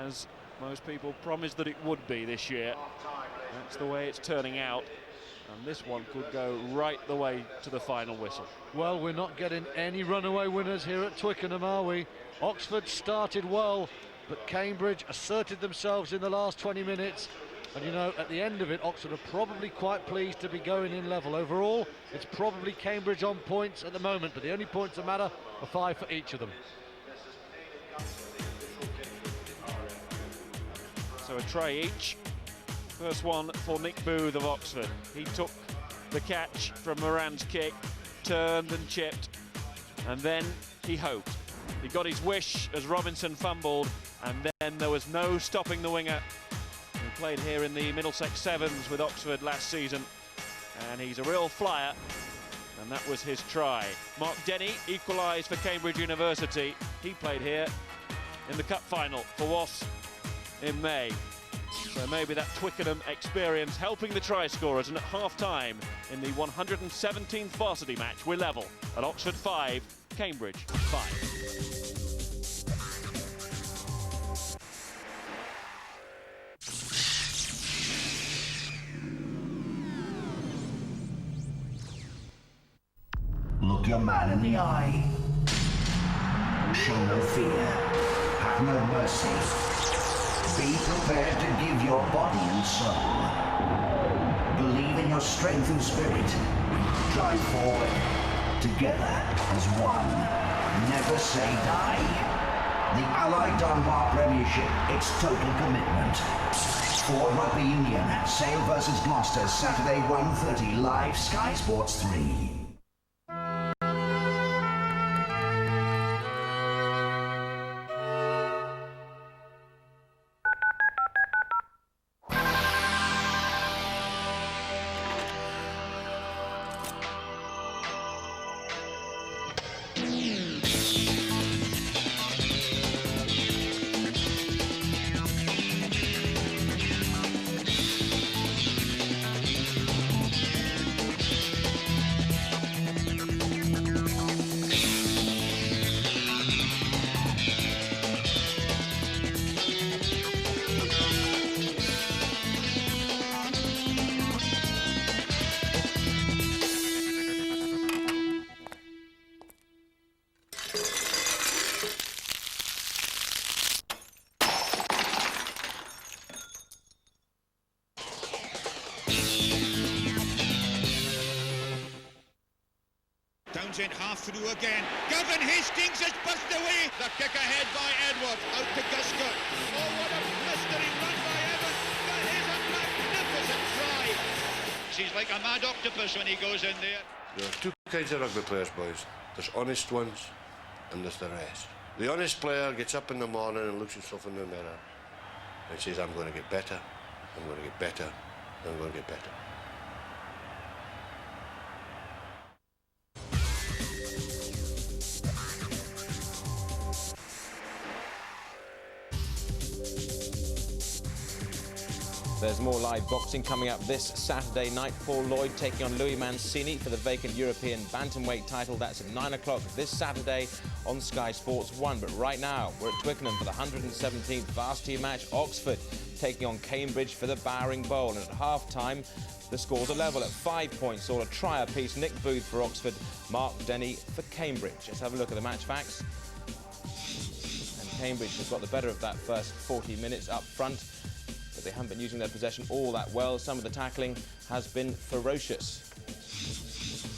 as most people promised that it would be this year. That's the way it's turning out, and this one could go right the way to the final whistle. Well, we're not getting any runaway winners here at Twickenham, are we? Oxford started well, but Cambridge asserted themselves in the last 20 minutes. And you know, at the end of it, Oxford are probably quite pleased to be going in level. Overall, it's probably Cambridge on points at the moment, but the only points that matter are 5 for each of them. So a try each. First one for Nick Booth of Oxford. He took the catch from Moran's kick, turned and chipped, and then he hoped. He got his wish as Robinson fumbled, and then there was no stopping the winger. He played here in the Middlesex Sevens with Oxford last season, and he's a real flyer, and that was his try. Mark Denny equalised for Cambridge University. He played here in the cup final for Wasps in May. So maybe that Twickenham experience helping the try scorers, and at half-time in the 117th Varsity Match, we're level at Oxford 5, Cambridge 5. Look your man in the eye. Show no fear. Have no mercy. Be prepared to give your body and soul. Believe in your strength and spirit. Drive forward. Together as one. Never say die. The Allied Dunbar Premiership, it's total commitment. For Rugby Union, Sale versus Gloucester, Saturday 1:30, live Sky Sports 3. In half through again. Gavin Hastings has buzzed away. The kick ahead by Edward. Out to Gusker. Oh, what a blistering run by Evans. That is a magnificent try. He's like a mad octopus when he goes in there. There are two kinds of rugby players, boys. There's honest ones and there's the rest. The honest player gets up in the morning and looks himself in the mirror and says, I'm going to get better, I'm going to get better, I'm going to get better. There's more live boxing coming up this Saturday night. Paul Lloyd taking on Louis Mancini for the vacant European bantamweight title. That's at 9 o'clock this Saturday on Sky Sports 1. But right now, we're at Twickenham for the 117th Varsity Match. Oxford taking on Cambridge for the Bowring Bowl. And at half-time, the scores are level at 5 points, all a try apiece. Nick Booth for Oxford, Mark Denny for Cambridge. Let's have a look at the match facts. And Cambridge has got the better of that first 40 minutes up front. They haven't been using their possession all that well. Some of the tackling has been ferocious.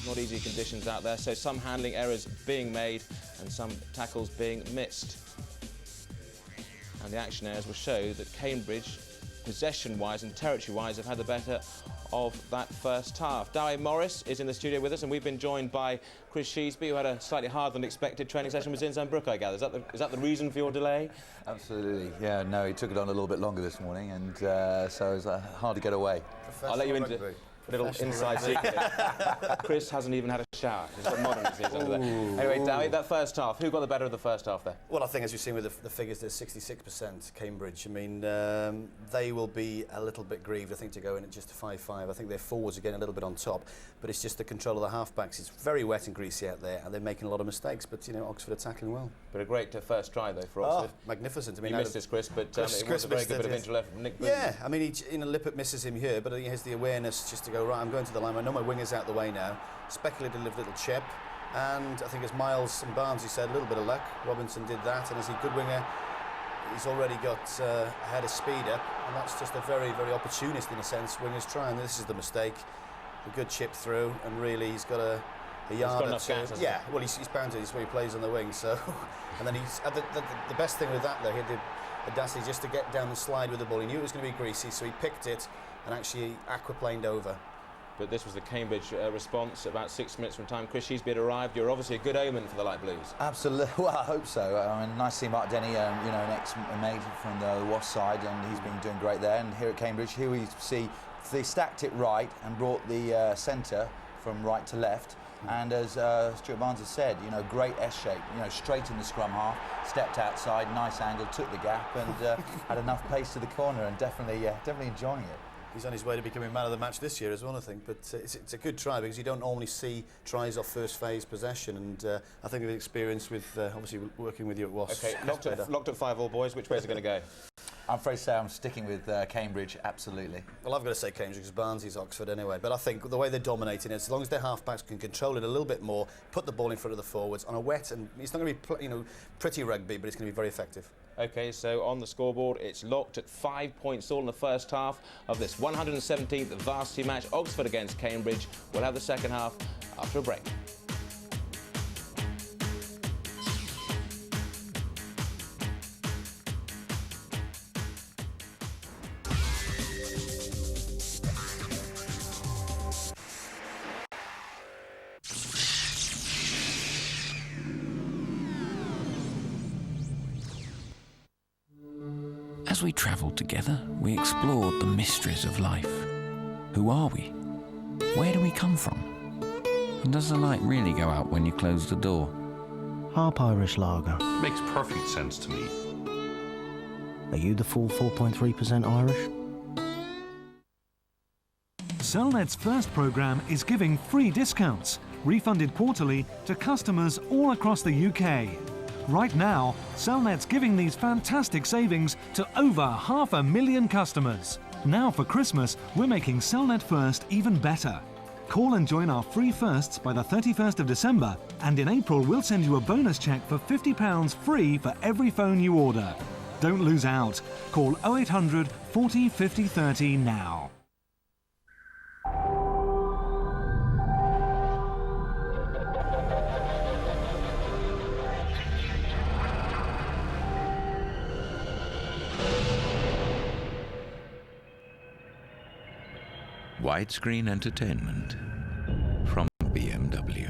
Not easy conditions out there, so some handling errors being made and some tackles being missed. And the action errors will show that Cambridge, possession-wise and territory-wise, have had the better of that first half. Dawe Morris is in the studio with us, and we've been joined by Chris Sheesby, who had a slightly harder than expected training session with Zinzan Brook, I gather. Is that the reason for your delay? Absolutely, yeah, no, he took it on a little bit longer this morning, and so it was hard to get away. I'll let you into a little inside secret. Chris hasn't even had a shower. It's what modern it is under there. Anyway, Dawe, that first half, who got the better of the first half there? Well, I think as you've seen with the figures, there's 66% Cambridge. I mean, they will be a little bit grieved, I think, to go in at just a 5-5. I think their forwards are getting a little bit on top, but it's just the control of the halfbacks. It's very wet and greasy out there, and they're making a lot of mistakes, but, you know, Oxford are tackling well. But a great first try, though, for Oxford. Oh, magnificent. I mean, you missed this, Chris, but it was a very good bit of interval effort from Nick Booth. Yeah, I mean, Lippert misses him here, but he has the awareness just to go, right, I'm going to the line. I know my winger's out the way now. Speculative little chip, and I think as Miles and Barnes, he said, a little bit of luck. Robinson did that, and as a good winger, he's already got a head of speed up, and that's just a very, very opportunist in a sense. Wingers try, and this is the mistake. A good chip through, and really he's got a yard or two. Yeah, well, he's bound to. He's where he plays on the wing. So, and then he's the best thing with that though. He Adasi just to get down the slide with the ball. He knew it was going to be greasy, so he picked it and actually aquaplaned over. But this was the Cambridge response about 6 minutes from time. Chris Sheesby had arrived. You're obviously a good omen for the Light Blues. Absolutely. Well, I hope so. I mean, nice to see Mark Denny, you know, an ex-mate from the Wasps side, and he's been doing great there. And here at Cambridge, here we see they stacked it right and brought the centre from right to left. And as Stuart Barnes has said, you know, great S-shape, you know, straight in the scrum half, stepped outside, nice angle, took the gap, and had enough pace to the corner, and definitely enjoying it. He's on his way to becoming man of the match this year as well, I think. But it's a good try, because you don't normally see tries off first phase possession, and I think the experience with obviously working with you at Wasps. Okay, locked at 5-all, boys. Which way is it going to go? I'm afraid to say I'm sticking with Cambridge, absolutely. Well, I've got to say Cambridge, because Barnsley's Oxford anyway. But I think the way they're dominating it, as long as their half-backs can control it a little bit more, put the ball in front of the forwards on a wet, and it's not going to be pretty rugby, but it's going to be very effective. OK, so on the scoreboard, it's locked at 5 points all in the first half of this 117th varsity match, Oxford against Cambridge. We'll have the second half after a break. As we travelled together, we explored the mysteries of life. Who are we? Where do we come from? And does the light really go out when you close the door? Harp Irish Lager. Makes perfect sense to me. Are you the full 4.3% Irish? Cellnet's first programme is giving free discounts, refunded quarterly to customers all across the UK. Right now, Cellnet's giving these fantastic savings to over 500,000 customers. Now for Christmas, we're making Cellnet First even better. Call and join our free firsts by the 31st of December, and in April we'll send you a bonus cheque for £50 free for every phone you order. Don't lose out. Call 0800 40 50 30 now. Widescreen entertainment from BMW.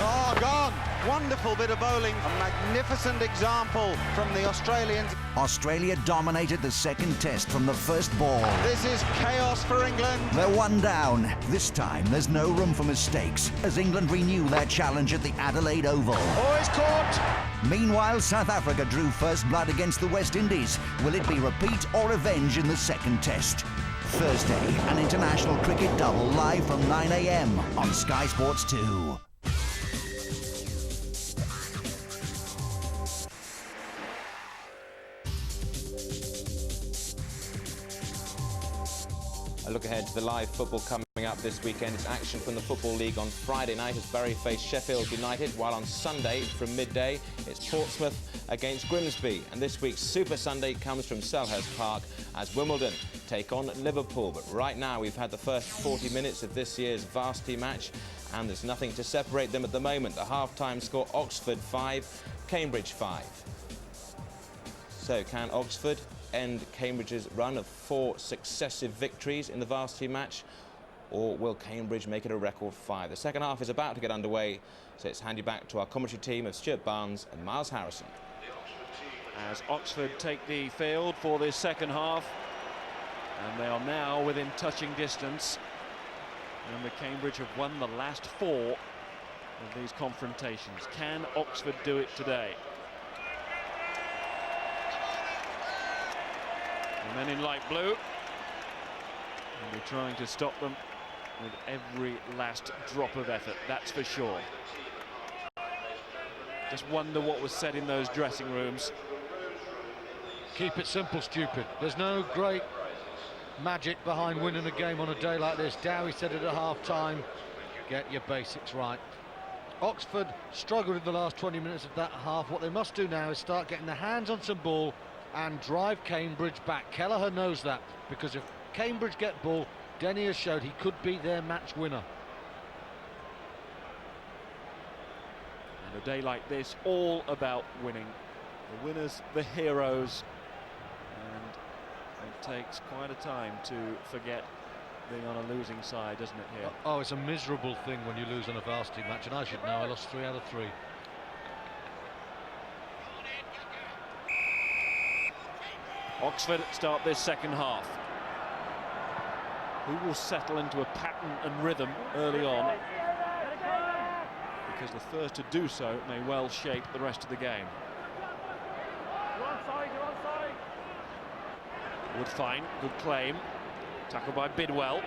Oh, gone! Wonderful bit of bowling. A magnificent example from the Australians. Australia dominated the second test from the first ball. This is chaos for England. They're one down. This time, there's no room for mistakes as England renew their challenge at the Adelaide Oval. Oh, he's caught! Meanwhile, South Africa drew first blood against the West Indies. Will it be repeat or revenge in the second test? Thursday, an international cricket double live from 9 a.m. on Sky Sports 2. A look ahead to the live football coming up this weekend. It's action from the Football League on Friday night as Bury face Sheffield United, while on Sunday from midday it's Portsmouth against Grimsby. And this week's Super Sunday comes from Selhurst Park as Wimbledon take on Liverpool. But right now we've had the first 40 minutes of this year's Varsity Match, and there's nothing to separate them at the moment. The half-time score: Oxford 5, Cambridge 5. So can Oxford end Cambridge's run of 4 successive victories in the Varsity Match, or will Cambridge make it a record 5? The second half is about to get underway, so let's hand you back to our commentary team of Stuart Barnes and Miles Harrison. As Oxford take the field for this second half, and they are now within touching distance. Remember, Cambridge have won the last 4 of these confrontations. Can Oxford do it today? The men in light blue will be trying to stop them with every last drop of effort, that's for sure. Just wonder what was said in those dressing rooms. Keep it simple, stupid. There's no great magic behind winning a game on a day like this. Dowie said it at half-time, get your basics right. Oxford struggled in the last 20 minutes of that half. What they must do now is start getting their hands on some ball and drive Cambridge back. Kelleher knows that, because if Cambridge get ball, Denny has showed he could be their match winner. And a day like this, all about winning. The winners, the heroes, and it takes quite a time to forget being on a losing side, doesn't it, here? Oh, it's a miserable thing when you lose on a varsity match, and I should know, I lost 3 out of 3. Oxford start this second half. Who will settle into a pattern and rhythm early on? Because the first to do so may well shape the rest of the game. Woodfine, good claim. Tackle by Bidwell.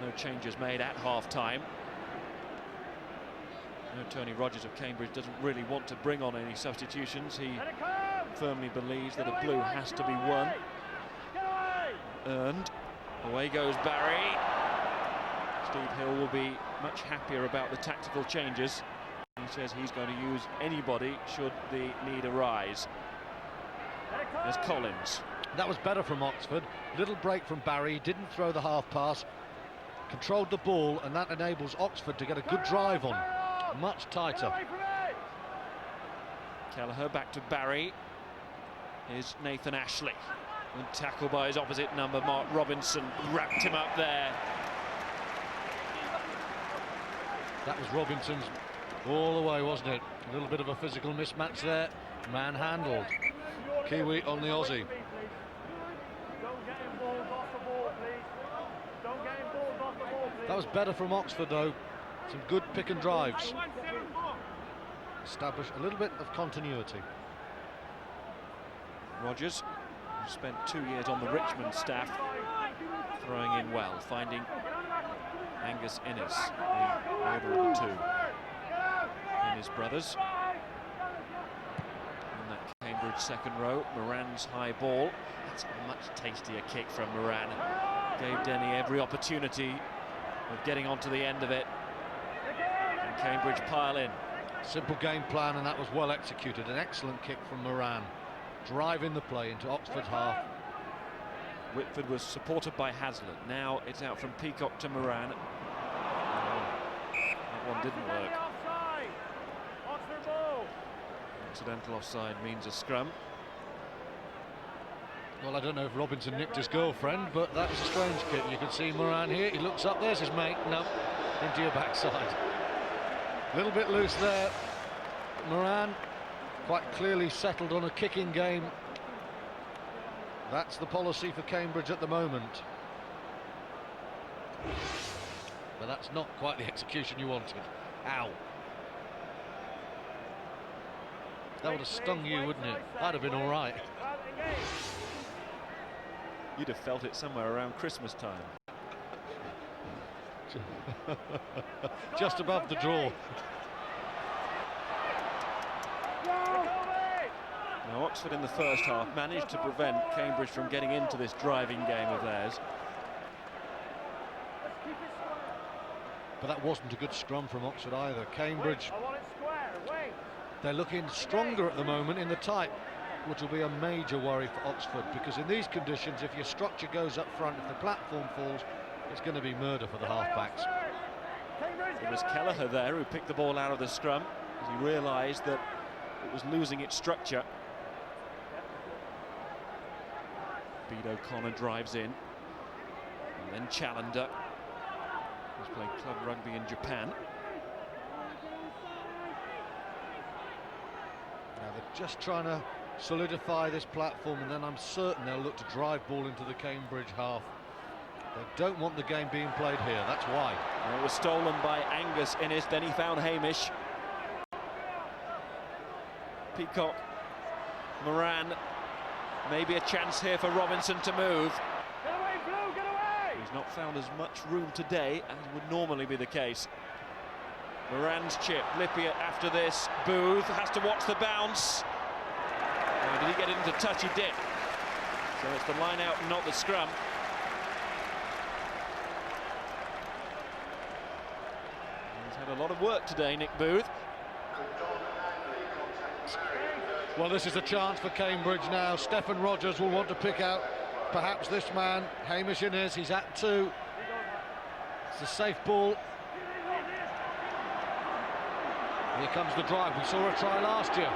No changes made at half-time. No, Tony Rogers of Cambridge doesn't really want to bring on any substitutions. He firmly believes that a blue has to be won. Earned. Away goes Barry. Steve Hill will be much happier about the tactical changes. He says he's going to use anybody should the need arise. There's Collins. That was better from Oxford. Little break from Barry, didn't throw the half pass, controlled the ball, and that enables Oxford to get a good drive on. Much tighter. Kelleher back to Barry. Here's Nathan Ashley. And tackle by his opposite number, Mark Robinson, wrapped him up there. That was Robinson's all the way, wasn't it? A little bit of a physical mismatch there. Manhandled. Kiwi on the Aussie. That was better from Oxford, though. Some good pick and drives. Establish a little bit of continuity. Rogers, who spent 2 years on the Richmond staff, throwing in well, finding Angus Innes, the older of the two. Innes brothers. In that Cambridge second row, Moran's high ball. That's a much tastier kick from Moran. Gave Denny every opportunity of getting onto the end of it. And Cambridge pile in. Simple game plan, and that was well executed. An excellent kick from Moran, driving the play into Oxford's half. Whitford was supported by Hazlitt. Now it's out from Peacock to Moran. That one didn't work. Accidental offside means a scrum. Well, I don't know if Robinson nicked his girlfriend, but that was a strange kick. You can see Moran here. He looks up. There's his mate. No, into your backside. A little bit loose there. Moran quite clearly settled on a kicking game. That's the policy for Cambridge at the moment. But that's not quite the execution you wanted. Ow. That would have stung you, wouldn't it? That'd have been all right. You'd have felt it somewhere around Christmas time. Just above the draw. Now Oxford in the first half managed to prevent Cambridge from getting into this driving game of theirs. But that wasn't a good scrum from Oxford either. Cambridge, they're looking stronger at the moment in the tight, which will be a major worry for Oxford, because in these conditions, if your structure goes up front, if the platform falls, it's going to be murder for the halfbacks. It was Kelleher there who picked the ball out of the scrum as he realised that it was losing its structure. Bede O'Connor drives in, and then Challender, who's played club rugby in Japan. Now they're just trying to solidify this platform, and then I'm certain they'll look to drive ball into the Cambridge half. They don't want the game being played here, that's why. And it was stolen by Angus Innes, then he found Hamish. Peacock, Moran, maybe a chance here for Robinson to move. Get away, Blue, get away! He's not found as much room today as would normally be the case. Moran's chip, Lippier after this, Booth has to watch the bounce. Oh, did he get into touch? He did. So it's the line out and not the scrum. Had a lot of work today, Nick Booth. Well, this is a chance for Cambridge now. Stephen Rogers will want to pick out perhaps this man, Hamish Innes. He's at 2. It's a safe ball. Here comes the drive. We saw a try last year.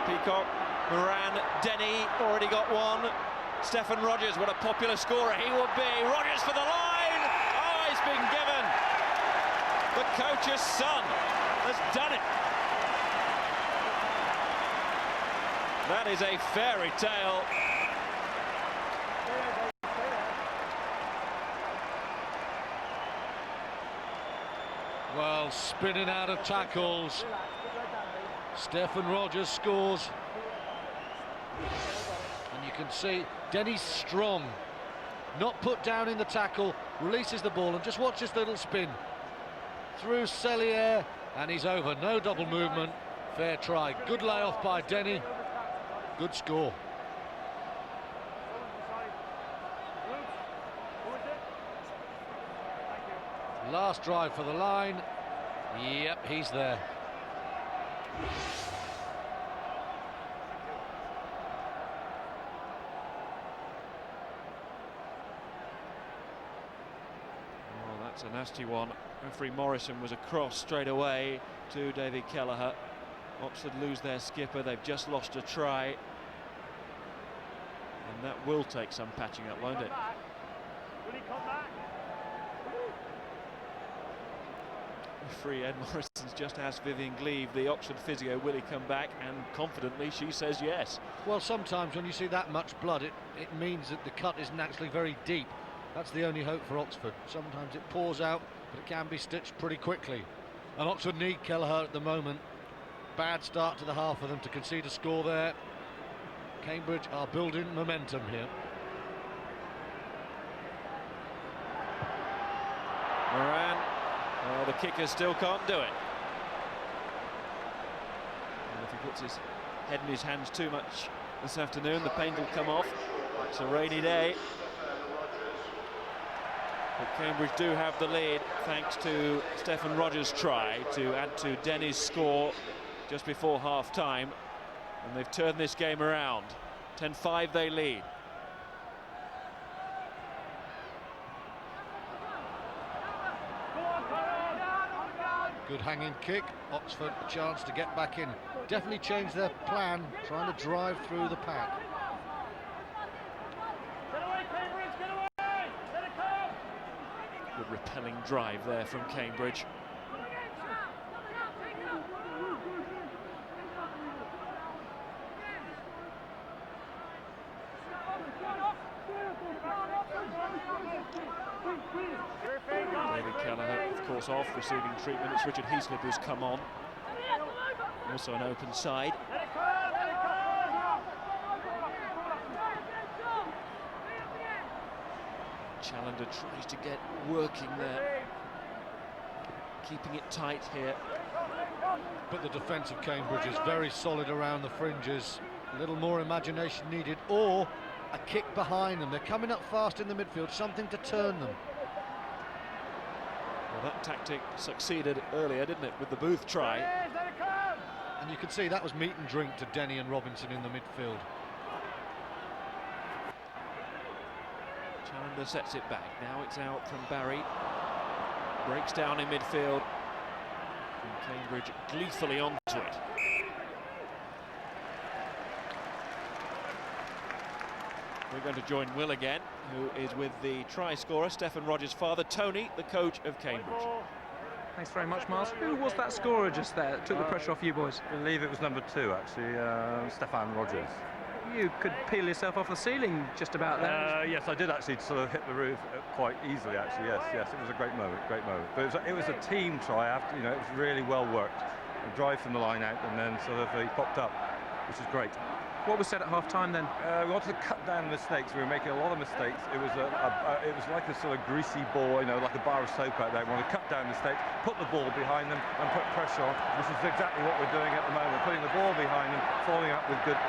Peacock, Moran, Denny already got one. Stephen Rogers, what a popular scorer he will be. Rogers for the line. Oh, he's been given. The coach's son has done it. That is a fairy tale. Well, spinning out of tackles. Stephen Rogers scores. And you can see Denny's strong. Not put down in the tackle, releases the ball, and just watch this little spin. Through Cellier, and he's over. No double movement. Fair try. Good layoff by Denny. Good score. Last drive for the line. Yep, he's there. Oh, that's a nasty one. Referee Morrison was across straight away to David Kelleher. Oxford lose their skipper. They've just lost a try. And that will take some patching up, won't it? Will he come back? Referee Ed Morrison's just asked Vivian Gleave, the Oxford physio, will he come back? And confidently she says yes. Well, sometimes when you see that much blood, it means that the cut isn't actually very deep. That's the only hope for Oxford. Sometimes it pours out, but it can be stitched pretty quickly. And Oxford need Kelleher at the moment. Bad start to the half for them to concede a score there. Cambridge are building momentum here. Moran, the kicker still can't do it. And if he puts his head in his hands too much this afternoon, the paint will come off. It's a rainy day. But Cambridge do have the lead thanks to Stephen Rogers' try to add to Denny's score just before half-time, and they've turned this game around. 10-5 they lead. Good hanging kick. Oxford a chance to get back in. Definitely changed their plan, trying to drive through the pack. Get away, Cambridge, get away! Let it come! Good repelling drive there from Cambridge. David Kelleher, of course, off, receiving treatment. It's Richard Heaslip who's come on. Also an open side. Challenger tries to get working there. Keeping it tight here. But the defence of Cambridge is very solid around the fringes. A little more imagination needed, or a kick behind them. They're coming up fast in the midfield, something to turn them. Well, that tactic succeeded earlier, didn't it, with the Booth try. And you can see that was meat and drink to Denny and Robinson in the midfield. Challenger sets it back. Now it's out from Barry. Breaks down in midfield. And Cambridge gleefully onto it. We're going to join Will again, who is with the try scorer, Stephen Rogers' father, Tony, the coach of Cambridge. Thanks very much, Miles. Who was that scorer just there that took the pressure off you boys? I believe it was number 2, actually, Stefan Rogers. You could peel yourself off the ceiling just about there. Yes, I did actually sort of hit the roof quite easily, actually, yes, it was a great moment, But it was a team try, after, you know, it was really well worked. A drive from the line out, and then sort of he popped up, which is great. What was said at half-time then? We wanted to cut down mistakes. We were making a lot of mistakes. It was like a sort of greasy ball, you know, like a bar of soap out there. We want to cut down mistakes, put the ball behind them, and put pressure on. This is exactly what we're doing at the moment. Putting the ball behind them, following up with good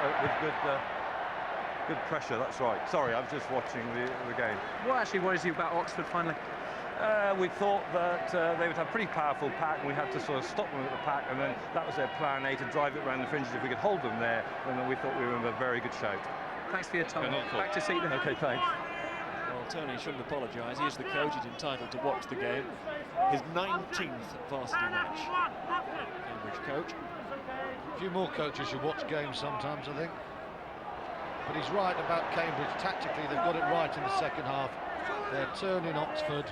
pressure. That's right. Sorry, I'm just watching the game. What actually worries you about Oxford finally? We thought that they would have a pretty powerful pack, and we had to sort of stop them at the pack, and then that was their plan A, to drive it around the fringes. If we could hold them there, then we thought we were in a very good shape. Thanks for your time. Yeah, not at all. Back to seat then. Okay, thanks. Well, Tony shouldn't apologise. He is the coach. He's entitled to watch the game. His 19th varsity match. Cambridge coach. A few more coaches who watch games sometimes, I think. But he's right about Cambridge. Tactically, they've got it right in the second half. They're turning Oxford.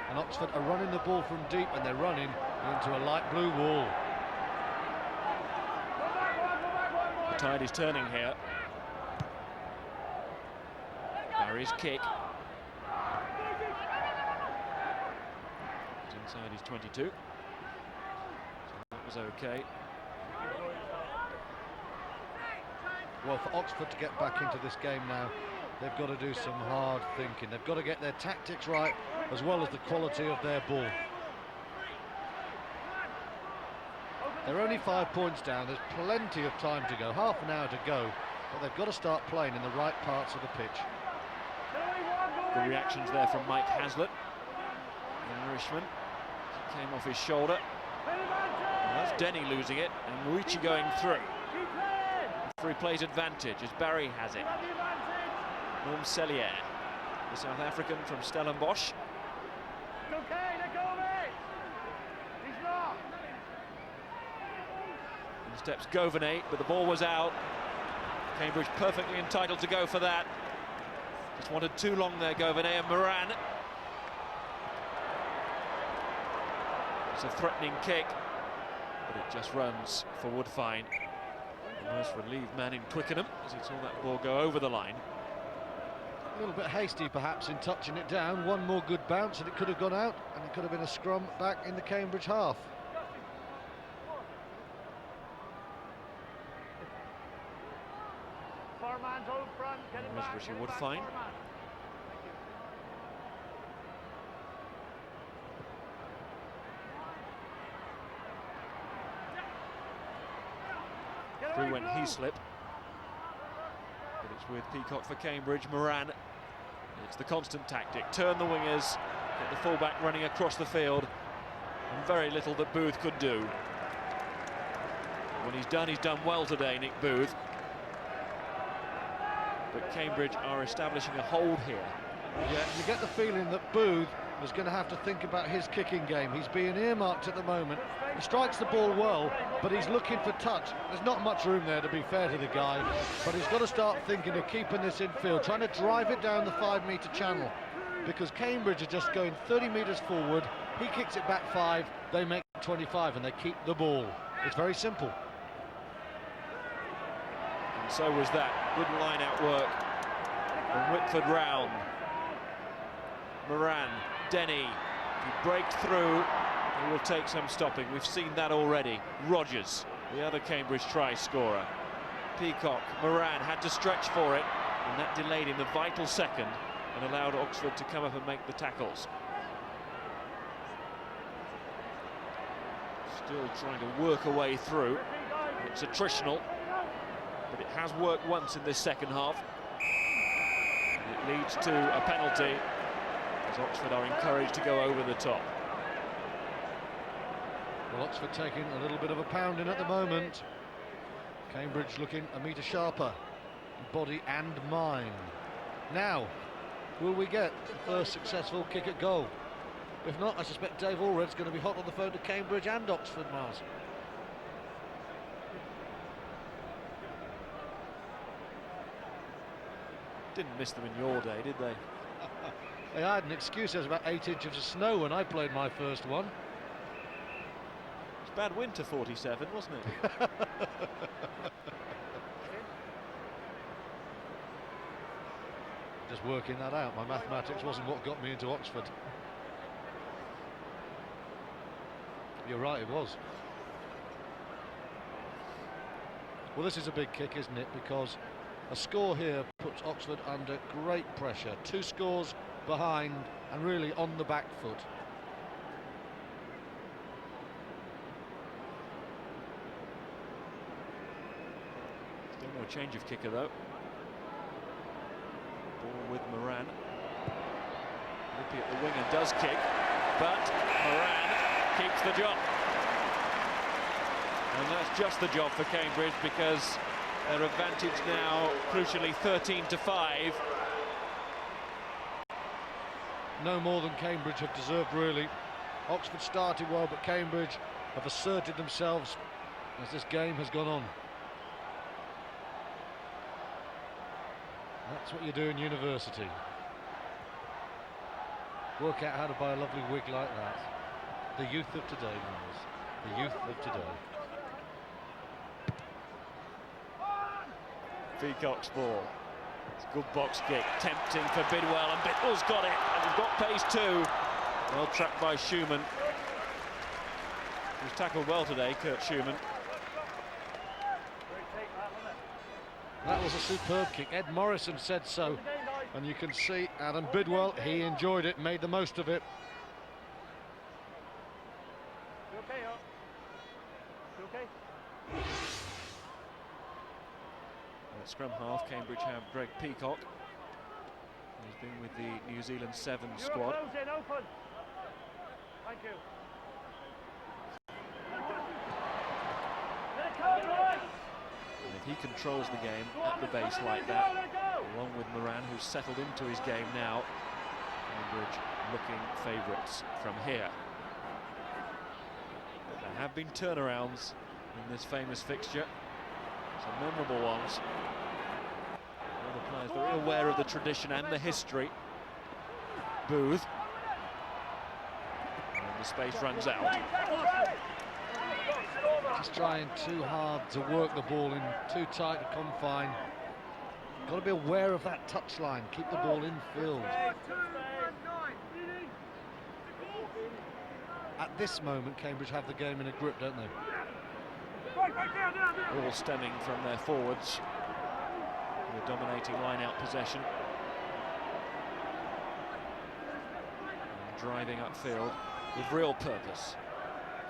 And Oxford are running the ball from deep, and they're running into a light blue wall. The tide is turning here. Barry's kick. It's inside his 22. So that was okay. Well, for Oxford to get back into this game now, they've got to do some hard thinking. They've got to get their tactics right, as well as the quality of their ball. They're only 5 points down. There's plenty of time to go, half an hour to go, but they've got to start playing in the right parts of the pitch. The reactions there from Mike Hazlitt, the Irishman. Came off his shoulder. Well, that's Denny losing it, and Muichi going through. Free plays advantage as Barry has it. Norm Sellier, the South African from Stellenbosch. In steps Govenay, but the ball was out. Cambridge perfectly entitled to go for that. Just wanted too long there, Govenay and Moran. It's a threatening kick, but it just runs for Woodfine. The most relieved man in Twickenham as he saw that ball go over the line. A little bit hasty perhaps in touching it down. One more good bounce and it could have gone out, and it could have been a scrum back in the Cambridge half. There's Richie Woodfine. Through when he slipped. But it's with Peacock for Cambridge. Moran. It's the constant tactic. Turn the wingers, get the fullback running across the field. And very little that Booth could do. When he's done well today, Nick Booth. But Cambridge are establishing a hold here. Yeah, you get the feeling that Booth is going to have to think about his kicking game. He's being earmarked at the moment. He strikes the ball well, but he's looking for touch. There's not much room there, to be fair to the guy, but he's got to start thinking of keeping this in field, trying to drive it down the 5-metre channel, because Cambridge are just going 30 metres forward. He kicks it back 5, they make 25, and they keep the ball. It's very simple. And so was that. Good line-out work from Whitford round. Moran, Denny, he breaks through, he will take some stopping. We've seen that already. Rogers, the other Cambridge try scorer. Peacock, Moran had to stretch for it, and that delayed him the vital second and allowed Oxford to come up and make the tackles. Still trying to work a way through. It's attritional, but it has worked once in this second half. It leads to a penalty, as Oxford are encouraged to go over the top. Well, Oxford taking a little bit of a pounding at the moment. Cambridge looking a metre sharper, body and mind. Now, will we get the first successful kick at goal? If not, I suspect Dave Allred's going to be hot on the phone to Cambridge and Oxford, Miles. Didn't miss them in your day, did they? They had an excuse. There was about 8 inches of snow when I played my first one. It's bad winter 47, wasn't it? Just working that out. My mathematics wasn't what got me into Oxford. You're right, it was. Well, this is a big kick, isn't it? Because a score here puts Oxford under great pressure. 2 scores behind and really on the back foot. Still no change of kicker though. Ball with Moran. Happy at the wing and does kick, but Moran keeps the job. And that's just the job for Cambridge, because their advantage now, crucially, 13-5. No more than Cambridge have deserved, really. Oxford started well, but Cambridge have asserted themselves as this game has gone on. That's what you do in university. Work out how to buy a lovely wig like that. The youth of today, Miles. The youth of today. Peacock's ball. It's a good box kick, tempting for Bidwell, and Bidwell's got it, and he's got pace too. Well tracked by Schumann. He's tackled well today, Kurt Schumann. That was a superb kick. Ed Morrison said so, and you can see Adam Bidwell, he enjoyed it, made the most of it. You okay, huh? You okay? Scrum half, Cambridge have Greg Peacock. He's been with the New Zealand 7 squad. Close in, open. Thank you. And if he controls the game at the base like that, along with Moran, who's settled into his game now, Cambridge looking favourites from here. But there have been turnarounds in this famous fixture, some memorable ones. All the players very aware of the tradition and the history. Booth. And the space runs out. Just trying too hard to work the ball in too tight a confine. Got to be aware of that touchline. Keep the ball in field. At this moment, Cambridge have the game in a grip, don't they? All stemming from their forwards. The dominating line-out possession. And driving upfield with real purpose.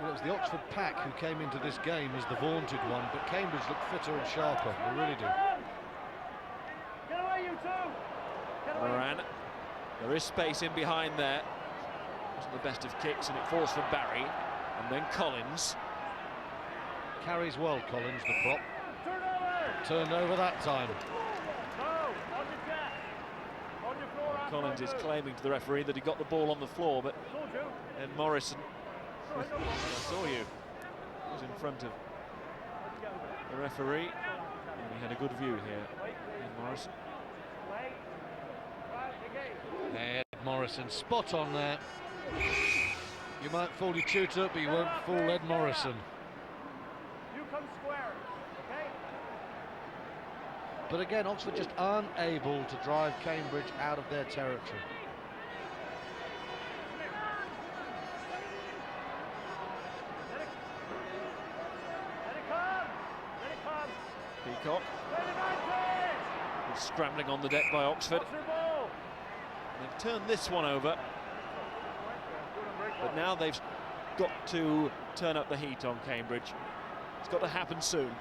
Well, it was the Oxford pack who came into this game as the vaunted one, but Cambridge look fitter and sharper. They really do. Get away, you two! Get away. Moran. There is space in behind there. Wasn't the best of kicks, and it falls for Barry. And then Collins. Carries well, Collins, the prop. Turned over that time. Collins is claiming to the referee that he got the ball on the floor, but Ed Morrison, I saw you, was in front of the referee, and he had a good view here, Ed Morrison. Ed Morrison, spot on there. You might fool your tutor, but you won't fool Ed Morrison. But again, Oxford just aren't able to drive Cambridge out of their territory. Peacock. Scrambling on the deck by Oxford. They've turned this one over. But now they've got to turn up the heat on Cambridge. It's got to happen soon.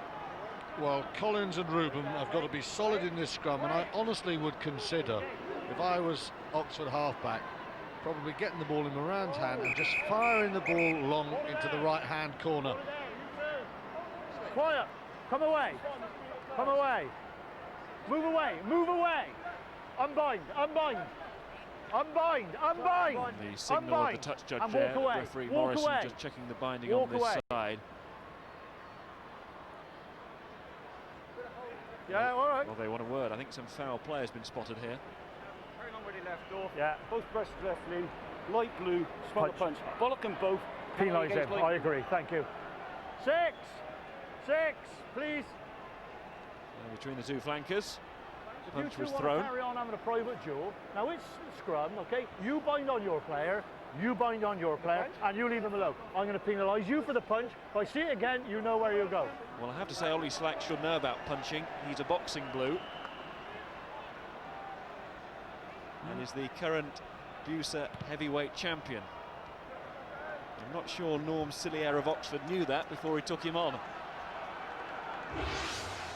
Well, Collins and Rubin have got to be solid in this scrum, and I honestly would consider, if I was Oxford halfback, probably getting the ball in Moran's hand and just firing the ball long into the right-hand corner. Quiet! Come away! Come away! Move away! Move away! Unbind! Unbind! Unbind! Unbind! The signal of the touch judge there, referee Morrison just checking the binding on this side. Yeah, all right. Well, they want a word. I think some foul play has been spotted here. Very long where they left off. Yeah, both breasts left blue, light blue, punch. Bollock them both. Penalise them. I agree. Thank you. 6, please. Between the two flankers, punch If you was two thrown. Want to carry on having a private duel. Now it's scrum, okay? You bind on your player. You bind on your player, and you leave them alone. I'm going to penalise you for the punch. If I see it again, you know where you go. Well, I have to say, Ollie Slack should know about punching. He's a boxing blue. And is the current Busa heavyweight champion. I'm not sure Norm Cillier of Oxford knew that before he took him on.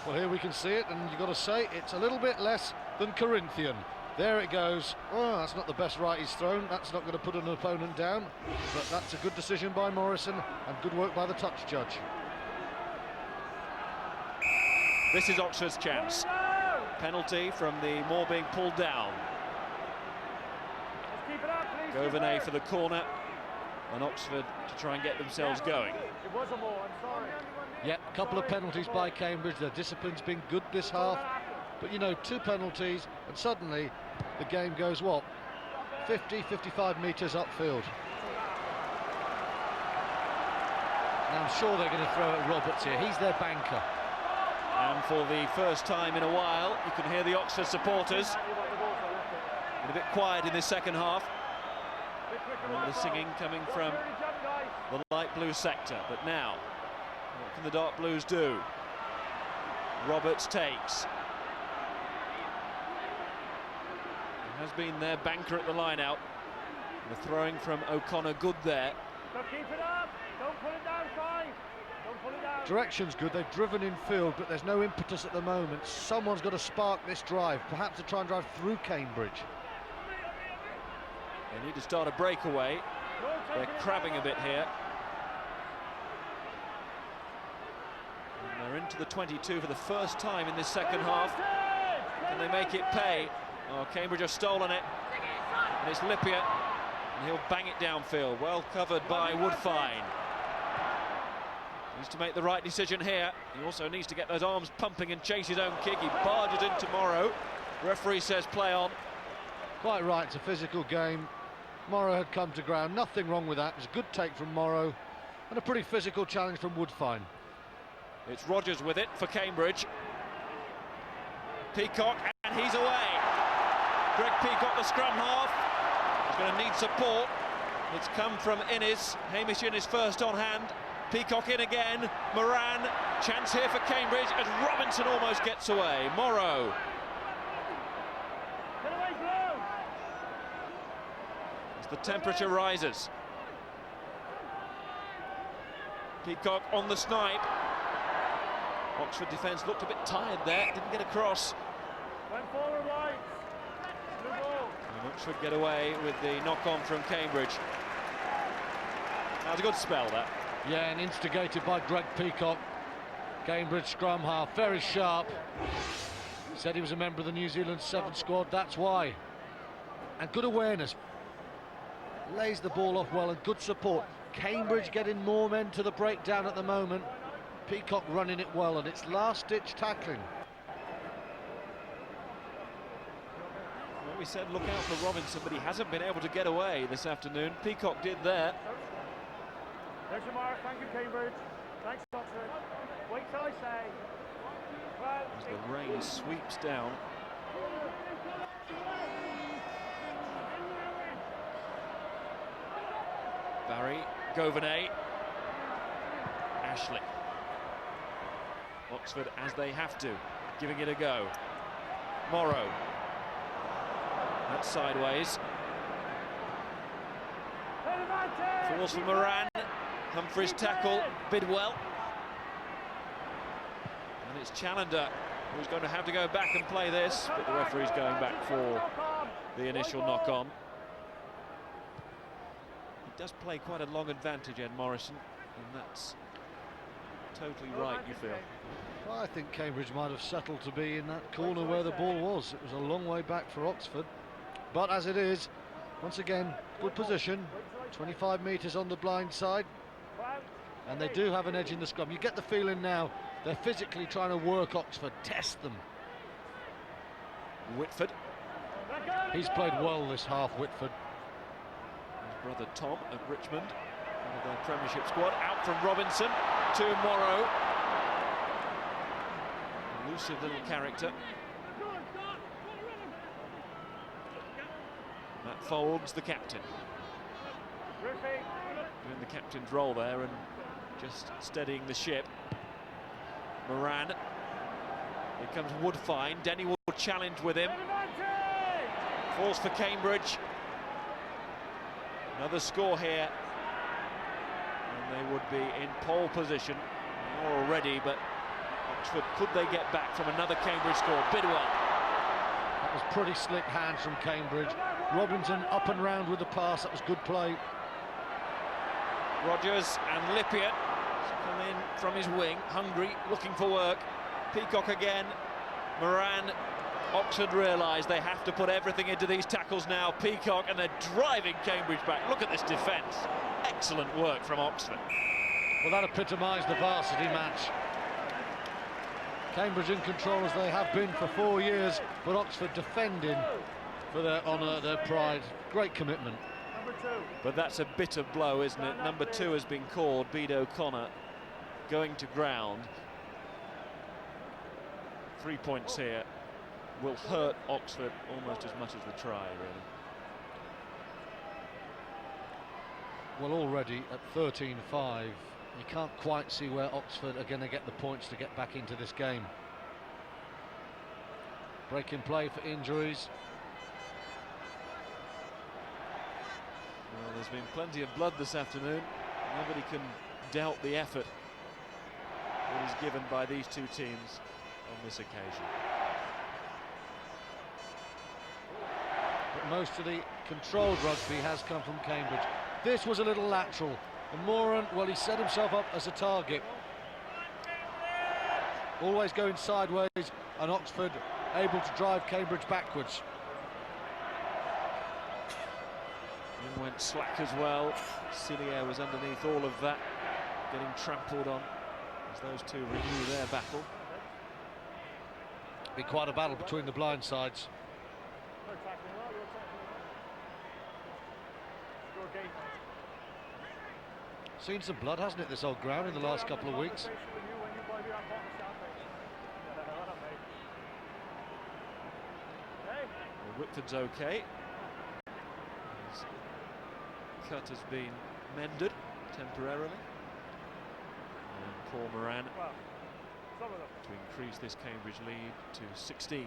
Well, here we can see it, and you've got to say it's a little bit less than Corinthian. There it goes. Oh, that's not the best right he's thrown. That's not going to put an opponent down. But that's a good decision by Morrison and good work by the touch judge. This is Oxford's chance. Penalty from the Moor being pulled down. Governet for the corner, and Oxford to try and get themselves going. It was a Moor, I'm sorry. Yep, a couple of penalties by Cambridge. Their discipline's been good this half. But, you know, 2 penalties, and suddenly the game goes, what, 50, 55 metres upfield. Now, I'm sure they're going to throw at Roberts here. He's their banker. And for the first time in a while, you can hear the Oxford supporters. A bit quiet in this second half. And the singing coming from the light blue sector. But now, what can the dark blues do? Roberts takes. He has been their banker at the line-out. The throwing from O'Connor good there. So keep it up. Don't pull it down, Five. Don't pull it down. Direction's good. They've driven in field, but there's no impetus at the moment. Someone's got to spark this drive, perhaps to try and drive through Cambridge. They need to start a breakaway. They're crabbing a bit here. And they're into the 22 for the first time in this second half. Can they make it pay? Oh, Cambridge have stolen it. And it's Lippier. And he'll bang it downfield. Well covered by Woodfine. Needs to make the right decision here. He also needs to get those arms pumping and chase his own kick. He barges in tomorrow. Referee says play on. Quite right, it's a physical game. Morrow had come to ground, nothing wrong with that. It was a good take from Morrow and a pretty physical challenge from Woodfine. It's Rogers with it for Cambridge. Peacock, and he's away. Greg Peacock, the scrum half, is going to need support. It's come from Innes. Hamish Innes first on hand. Peacock in again. Moran, chance here for Cambridge as Robinson almost gets away. Morrow. As the temperature rises. Peacock on the snipe. Oxford defence looked a bit tired there, didn't get across. Went forward right. And Oxford get away with the knock-on from Cambridge. That was a good spell, that. Yeah, and instigated by Greg Peacock. Cambridge scrum half, very sharp. Said he was a member of the New Zealand 7 squad, that's why. And good awareness. Lays the ball off well and good support. Cambridge getting more men to the breakdown at the moment. Peacock running it well, and it's last-ditch tackling. Well, we said look out for Robinson, but he hasn't been able to get away this afternoon. Peacock did there. There's your mark. Thank you, Cambridge. Thanks, Oxford. Wait till I say. Well, as the rain sweeps down. Barry, Governet, Ashley. Oxford, as they have to, giving it a go. Morrow. That's sideways. Falls for Moran. Humphrey's tackle, Bidwell. And it's Challender who's going to have to go back and play this, but the referee's going back for the initial knock-on. He does play quite a long advantage, Ed Morrison, and that's totally right, you feel. Well, I think Cambridge might have settled to be in that corner where the ball was. It was a long way back for Oxford. But as it is, once again, good position. 25 metres on the blind side. And they do have an edge in the scrum. You get the feeling now they're physically trying to work Oxford, test them. Whitford. He's played well this half, Whitford. His brother Tom at Richmond, one of their Premiership squad. Out from Robinson to Morrow. Elusive little character. Matt Folds, the captain. Doing the captain's role there and just steadying the ship. Moran. Here comes Woodfine. Denny will challenge with him. Falls for Cambridge. Another score here. And they would be in pole position already, but Oxford, could they get back from another Cambridge score? Bidwell. That was pretty slick hands from Cambridge. Robinson up and round with the pass, that was good play. Rogers and Lippiett come in from his wing, hungry, looking for work. Peacock again, Moran. Oxford realise they have to put everything into these tackles now. Peacock, and they're driving Cambridge back. Look at this defence. Excellent work from Oxford. Well, that epitomised the Varsity Match. Cambridge in control as they have been for 4 years, but Oxford defending for their honour, their pride. Great commitment. But that's a bitter blow, isn't it? Number 2 has been called, Bede O'Connor, going to ground. 3 points here will hurt Oxford almost as much as the try, really. Well, already at 13-5, you can't quite see where Oxford are going to get the points to get back into this game. Break in play for injuries. Well, there's been plenty of blood this afternoon. Nobody can doubt the effort that is given by these two teams on this occasion. But most of the controlled rugby has come from Cambridge. This was a little lateral. And Moran, well, he set himself up as a target. Always going sideways, and Oxford able to drive Cambridge backwards. In went slack as well. Cillier was underneath all of that, getting trampled on as those two renew their battle. Be quite a battle between the blind sides. Seen some blood, hasn't it, this old ground in the last couple of weeks? Well, Whitford's okay. His cut has been mended temporarily. And Paul Moran to increase this Cambridge lead to 16-5.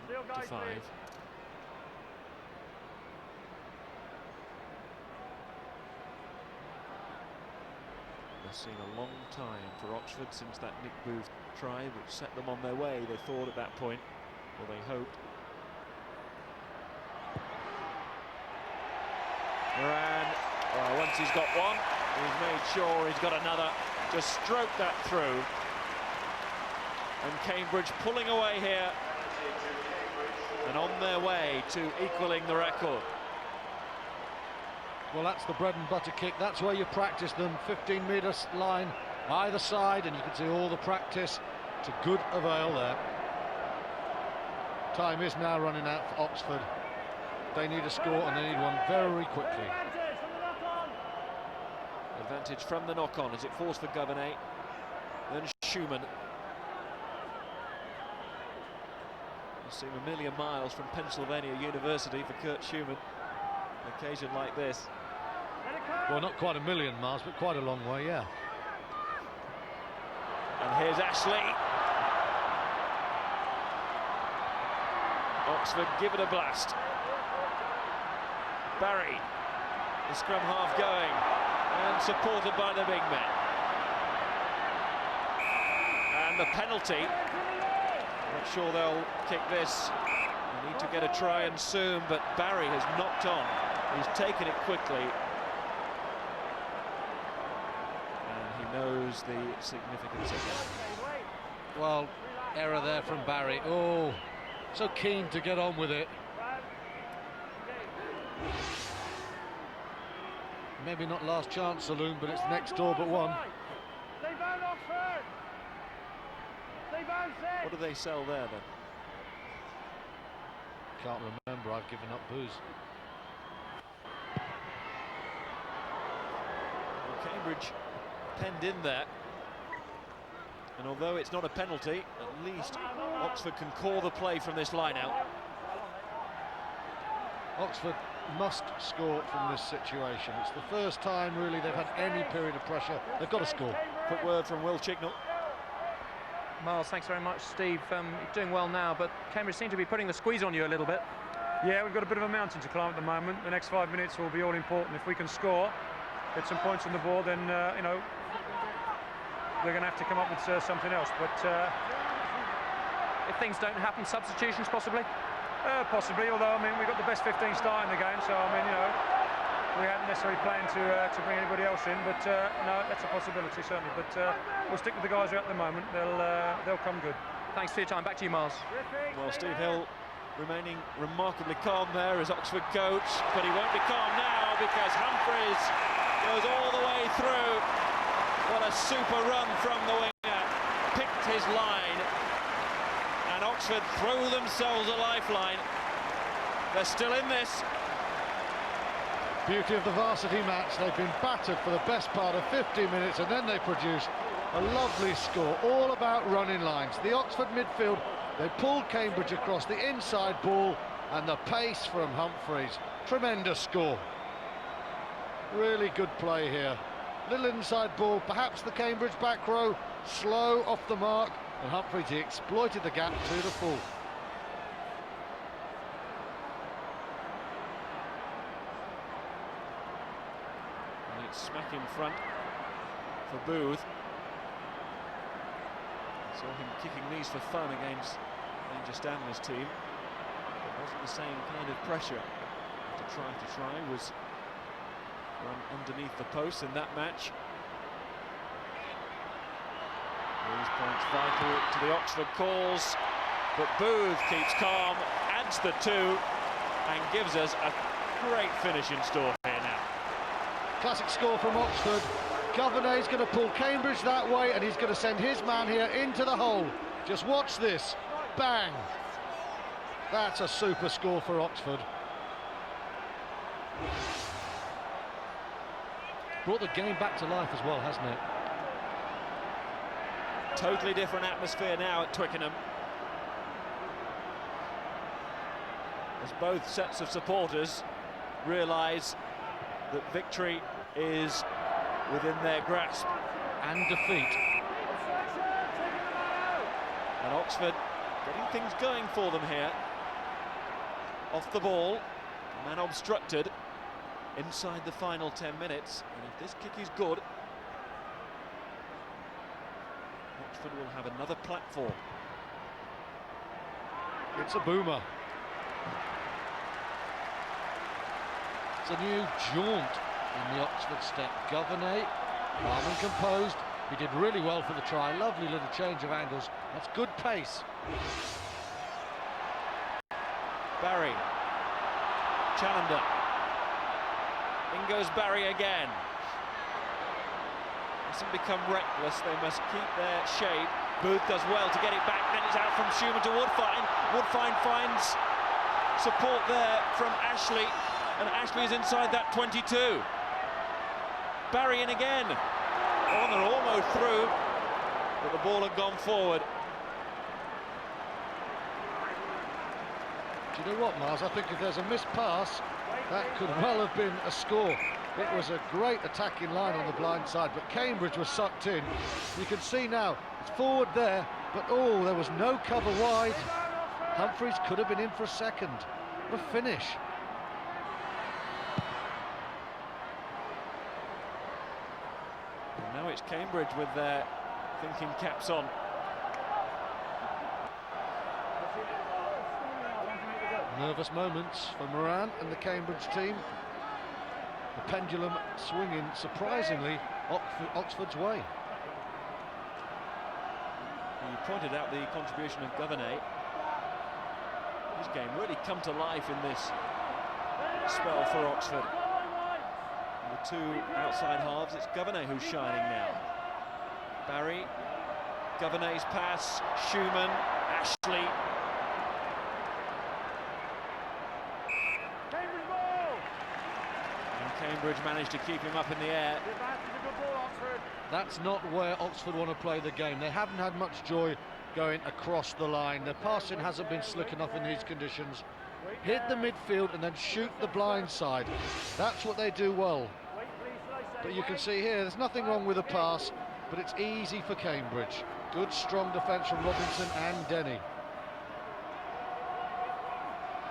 Seen a long time for Oxford since that Nick Booth try, which set them on their way, they thought at that point, or they hoped. Moran, well, once he's got one, he's made sure he's got another. Just stroke that through. And Cambridge pulling away here and on their way to equaling the record. Well, that's the bread and butter kick. That's where you practice them. 15-metre line either side, and you can see all the practice to good avail there. Time is now running out for Oxford. They need a score, and they need one very quickly. Advantage from the knock-on as it falls for Governet. Then Schumann. You seem a million miles from Pennsylvania University for Kurt Schumann. An occasion like this. Well, not quite a million miles, but quite a long way, yeah. And here's Ashley. Oxford give it a blast. Barry, the scrum half going, and supported by the big men. And the penalty. Not sure they'll kick this. They need to get a try and soon, but Barry has knocked on. He's taken it quickly. Knows the significance of that. Well, error there from Barry. Oh, so keen to get on with it. Maybe not last chance saloon, but it's next door but one. What do they sell there then? Can't remember, I've given up booze. Well, Cambridge penned in there, and although it's not a penalty, at least Oxford can call the play from this line out. Oxford must score from this situation. It's the first time really they've had any period of pressure. They've got to score. Quick word from Will Chignall. Miles, thanks very much, Steve. You're doing well now, but Cambridge seem to be putting the squeeze on you a little bit. Yeah, we've got a bit of a mountain to climb at the moment. The next 5 minutes will be all important. If we can score, get some points on the board, then you know, we're going to have to come up with something else. But if things don't happen, substitutions possibly? Possibly, although, I mean, we've got the best 15 start in the game, so, I mean, you know, we hadn't necessarily planned to bring anybody else in, but no, that's a possibility, certainly. But we'll stick with the guys who are at the moment. They'll come good. Thanks for your time. Back to you, Miles. Well, Steve Hill remaining remarkably calm there as Oxford coach, but he won't be calm now because Humphreys goes all the way through. What a super run from the winger. Picked his line, and Oxford throw themselves a lifeline. They're still in this. Beauty of the varsity match. They've been battered for the best part of 50 minutes, and then they produce a lovely score, all about running lines. The Oxford midfield, they pulled Cambridge across the inside ball, and the pace from Humphreys. Tremendous score. Really good play here. Little inside ball, perhaps the Cambridge back row slow off the mark, and Humphreys, he exploited the gap to the full. And it's smack in front for Booth. Saw him kicking these for fun against Danger Stanley's team. It wasn't the same kind of pressure. To try was run underneath the post in that match. These points vital to the Oxford cause, but Booth keeps calm, adds the 2, and gives us a great finish in store here now. Classic score from Oxford. Governay's going to pull Cambridge that way, and he's going to send his man here into the hole. Just watch this. Bang! That's a super score for Oxford. Brought the game back to life as well, hasn't it? Totally different atmosphere now at Twickenham, as both sets of supporters realise that victory is within their grasp. And defeat. And Oxford getting things going for them here. Off the ball, man obstructed inside the final 10 minutes, and if this kick is good, Oxford will have another platform. It's a boomer. It's a new jaunt in the Oxford step. Governay, calm and composed. He did really well for the try. Lovely little change of angles. That's good pace. Barry. Challenger. In goes Barry again. Mustn't become reckless, they must keep their shape. Booth does well to get it back, then it's out from Schumann to Woodfine. Woodfine finds support there from Ashley, and Ashley is inside that 22. Barry in again. Oh, and they're almost through, but the ball had gone forward. Do you know what, Miles? I think if there's a missed pass, that could well have been a score. It was a great attacking line on the blind side, but Cambridge was sucked in. You can see now, it's forward there, but oh, there was no cover wide. Humphreys could have been in for a second. What a finish. And now it's Cambridge with their thinking caps on. Nervous moments for Moran and the Cambridge team. The pendulum swinging, surprisingly, Oxford's way. You pointed out the contribution of Governay. His game really come to life in this spell for Oxford. And the two outside halves, it's Governay who's shining now. Barry, Governay's pass, Schumann, Ashley. Cambridge managed to keep him up in the air. That's not where Oxford want to play the game. They haven't had much joy going across the line. Their passing hasn't been slick enough in these conditions. Hit the midfield and then shoot the blind side. That's what they do well. But you can see here, there's nothing wrong with the pass, but it's easy for Cambridge. Good, strong defence from Robinson and Denny.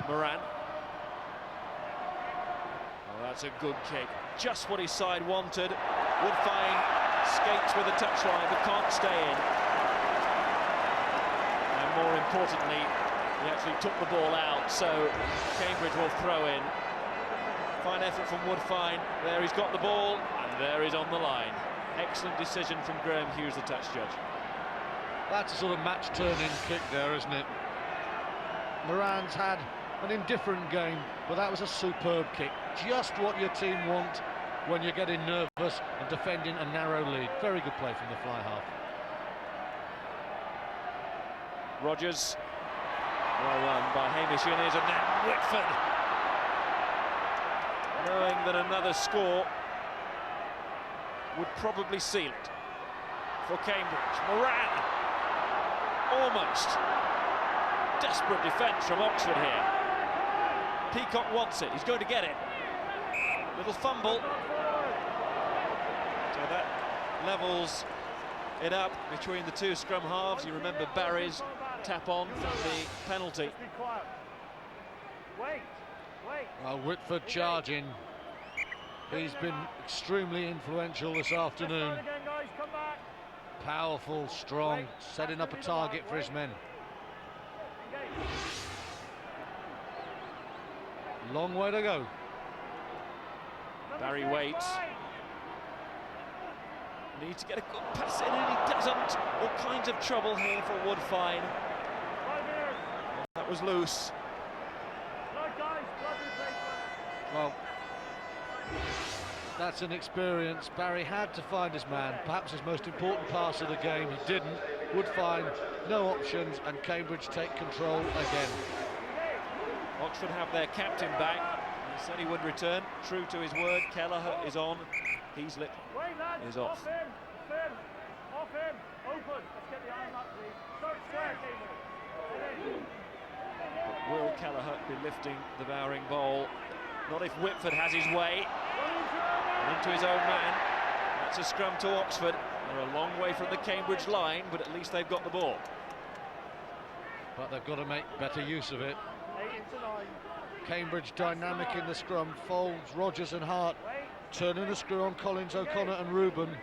Moran. That's a good kick, just what his side wanted. Woodfine skates with a touchline but can't stay in. And more importantly, He actually took the ball out, so Cambridge will throw in. Fine effort from Woodfine. There he's got the ball, and there he's on the line. Excellent decision from Graham Hughes, the touch judge. That's a sort of match-turning kick there, isn't it? Moran's had an indifferent game, but that was a superb kick. Just what your team want when you're getting nervous and defending a narrow lead. Very good play from the fly half. Rogers, well run by Hamish Innes, and then Whitford, knowing that another score would probably seal it for Cambridge. Moran, almost. Desperate defence from Oxford here. Peacock wants it, he's going to get it. Little fumble. So that levels it up between the two scrum halves. You remember Barry's tap on from the penalty. Well, Whitford charging. He's been extremely influential this afternoon. Powerful, strong, setting up a target for his men. Long way to go. Barry waits. Needs to get a good pass in, and he doesn't. All kinds of trouble here for Woodfine. That was loose. Well, that's an experience. Barry had to find his man, perhaps his most important pass of the game. He didn't. Woodfine, no options, and Cambridge take control again. Oxford have their captain back. He said he would return, true to his word. Kelleher is on. Heaslip is off. Off him, open. Let's get the iron up, please. Start square, Cambridge. But will Kelleher be lifting the Bowring ball? Not if Whitford has his way. And into his own man. That's a scrum to Oxford. They're a long way from the Cambridge line, but at least they've got the ball. But they've got to make better use of it. Cambridge dynamic in the scrum. Folds, Rogers and Hart turning the screw on Collins, O'Connor and Reuben.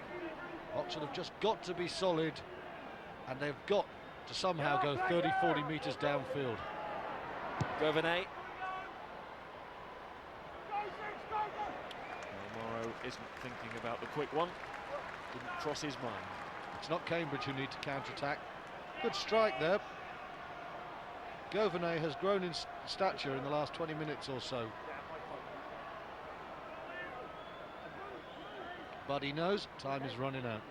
Oxford have just got to be solid, and they've got to somehow go 30-40 metres downfield. Governet. Morrow isn't thinking about the quick one. Didn't cross his mind. It's not Cambridge who need to counter-attack. Good strike there. Governet has grown in stature in the last 20 minutes or so. But he knows time is running out.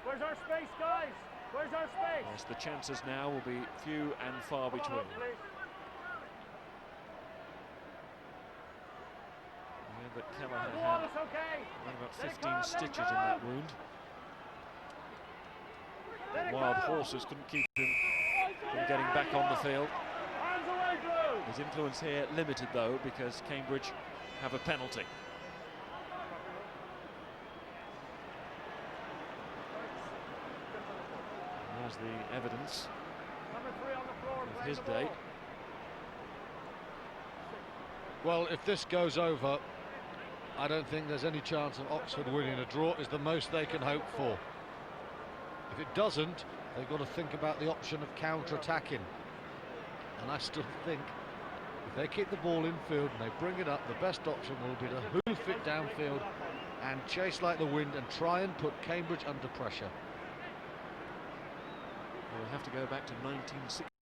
Where's our space, guys? Where's our space? Yes, the chances now will be few and far between. Yeah, but Kelleher had around about 15 stitches in that wound. The wild horses couldn't keep him from getting back on the field. His influence here limited, though, because Cambridge have a penalty. There's the evidence of his date. Well, if this goes over, I don't think there's any chance of Oxford winning. A draw is the most they can hope for. If it doesn't, they've got to think about the option of counter-attacking. And I still think if they keep the ball in field and they bring it up, the best option will be to hoof it downfield and chase like the wind and try and put Cambridge under pressure. We'll have to go back to 1960